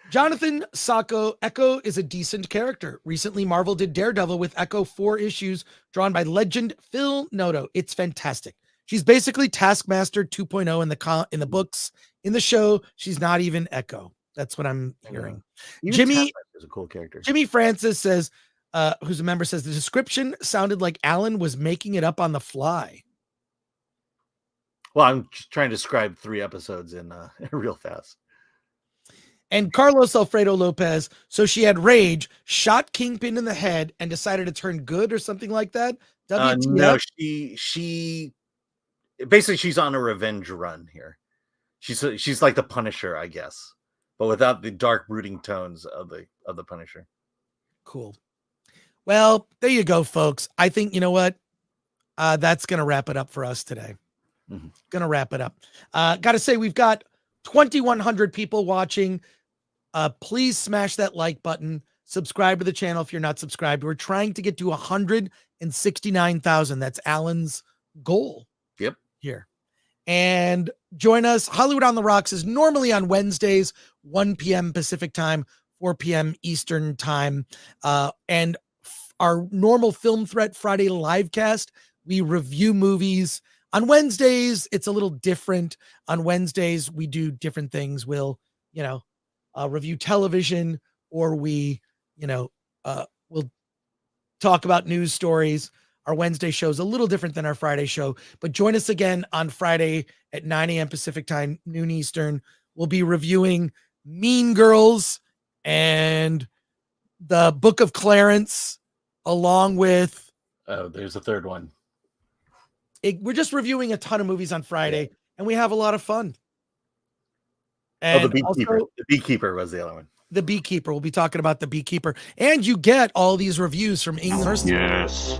Jonathan Sacco, Echo is a decent character. Recently, Marvel did Daredevil with Echo 4 issues drawn by legend Phil Noto. It's fantastic. She's basically Taskmaster 2.0 in the books. In the show, she's not even Echo. That's what I'm hearing. Jimmy is a cool character. Jimmy Francis says, who's a member, says the description sounded like Alan was making it up on the fly. Well, I'm trying to describe 3 episodes in real fast. And Carlos Alfredo Lopez, so she had rage, shot Kingpin in the head, and decided to turn good or something like that. No, she basically she's on a revenge run here. She's like the Punisher, I guess, but without the dark brooding tones of the Punisher. Cool. Well, there you go, folks. I think, you know what? That's going to wrap it up for us today. Mm-hmm. Going to wrap it up. Got to say, we've got 2,100 people watching. Please smash that like button. Subscribe to the channel if you're not subscribed. We're trying to get to 169,000. That's Alan's goal. Yep. Here. And join us. Hollywood on the Rocks is normally on Wednesdays, 1 p.m. Pacific time, 4 p.m. Eastern time. And our normal Film Threat Friday livecast, we review movies. On Wednesdays, it's a little different. On Wednesdays, we do different things. We'll, review television, or we, we'll talk about news stories. Our Wednesday show is a little different than our Friday show, but join us again on Friday at 9 a.m. Pacific time, noon Eastern. We'll be reviewing Mean Girls and the Book of Clarence, along with... there's a third one. We're just reviewing a ton of movies on Friday, and we have a lot of fun. And the Beekeeper. The Beekeeper was the other one. The Beekeeper. We'll be talking about The Beekeeper. And you get all these reviews from English. Yes.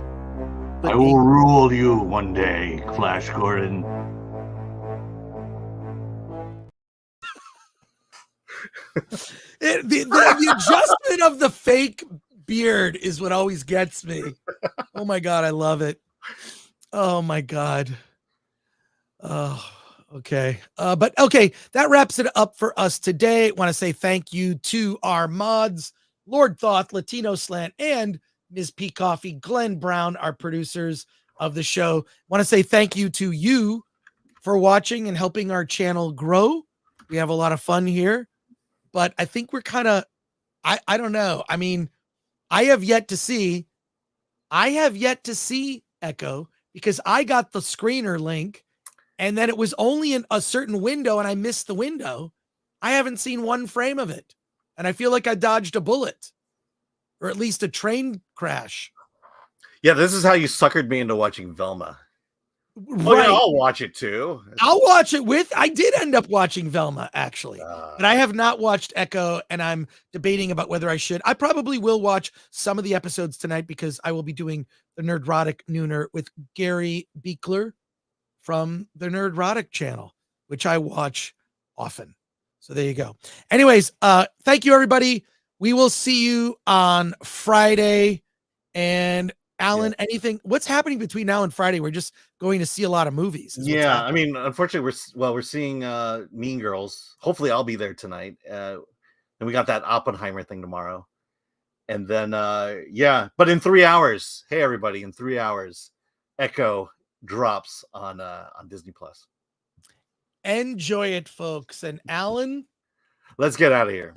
I will rule you one day, Flash Gordon. The adjustment of the fake beard is what always gets me. Oh my God, I love it. Oh my God. Oh, okay. But okay, that wraps it up for us today. Want to say thank you to our mods, Lord Thoth, Latino Slant, and Ms. P. Coffee, Glenn Brown, our producers of the show. Want to say thank you to you for watching and helping our channel grow. We have a lot of fun here, but I think we're kind of, I don't know. I mean, I have yet to see Echo, because I got the screener link and then it was only in a certain window and I missed the window. I haven't seen one frame of it. And I feel like I dodged a bullet, or at least a train crash. Yeah, this is how you suckered me into watching Velma. Right. Oh, yeah, I'll watch it too. I'll watch it I did end up watching Velma, actually. But I have not watched Echo, and I'm debating about whether I should. I probably will watch some of the episodes tonight, because I will be doing the Nerdrotic Nooner with Gary Beekler from the Nerdrotic channel, which I watch often. So there you go. Anyways, thank you, everybody. We will see you on Friday. And Alan, anything? What's happening between now and Friday? We're just going to see a lot of movies. Yeah, I mean, unfortunately, we're seeing Mean Girls. Hopefully, I'll be there tonight. And we got that Oppenheimer thing tomorrow. And then, but in 3 hours, hey everybody, in 3 hours, Echo drops on Disney Plus. Enjoy it, folks. And Alan, let's get out of here.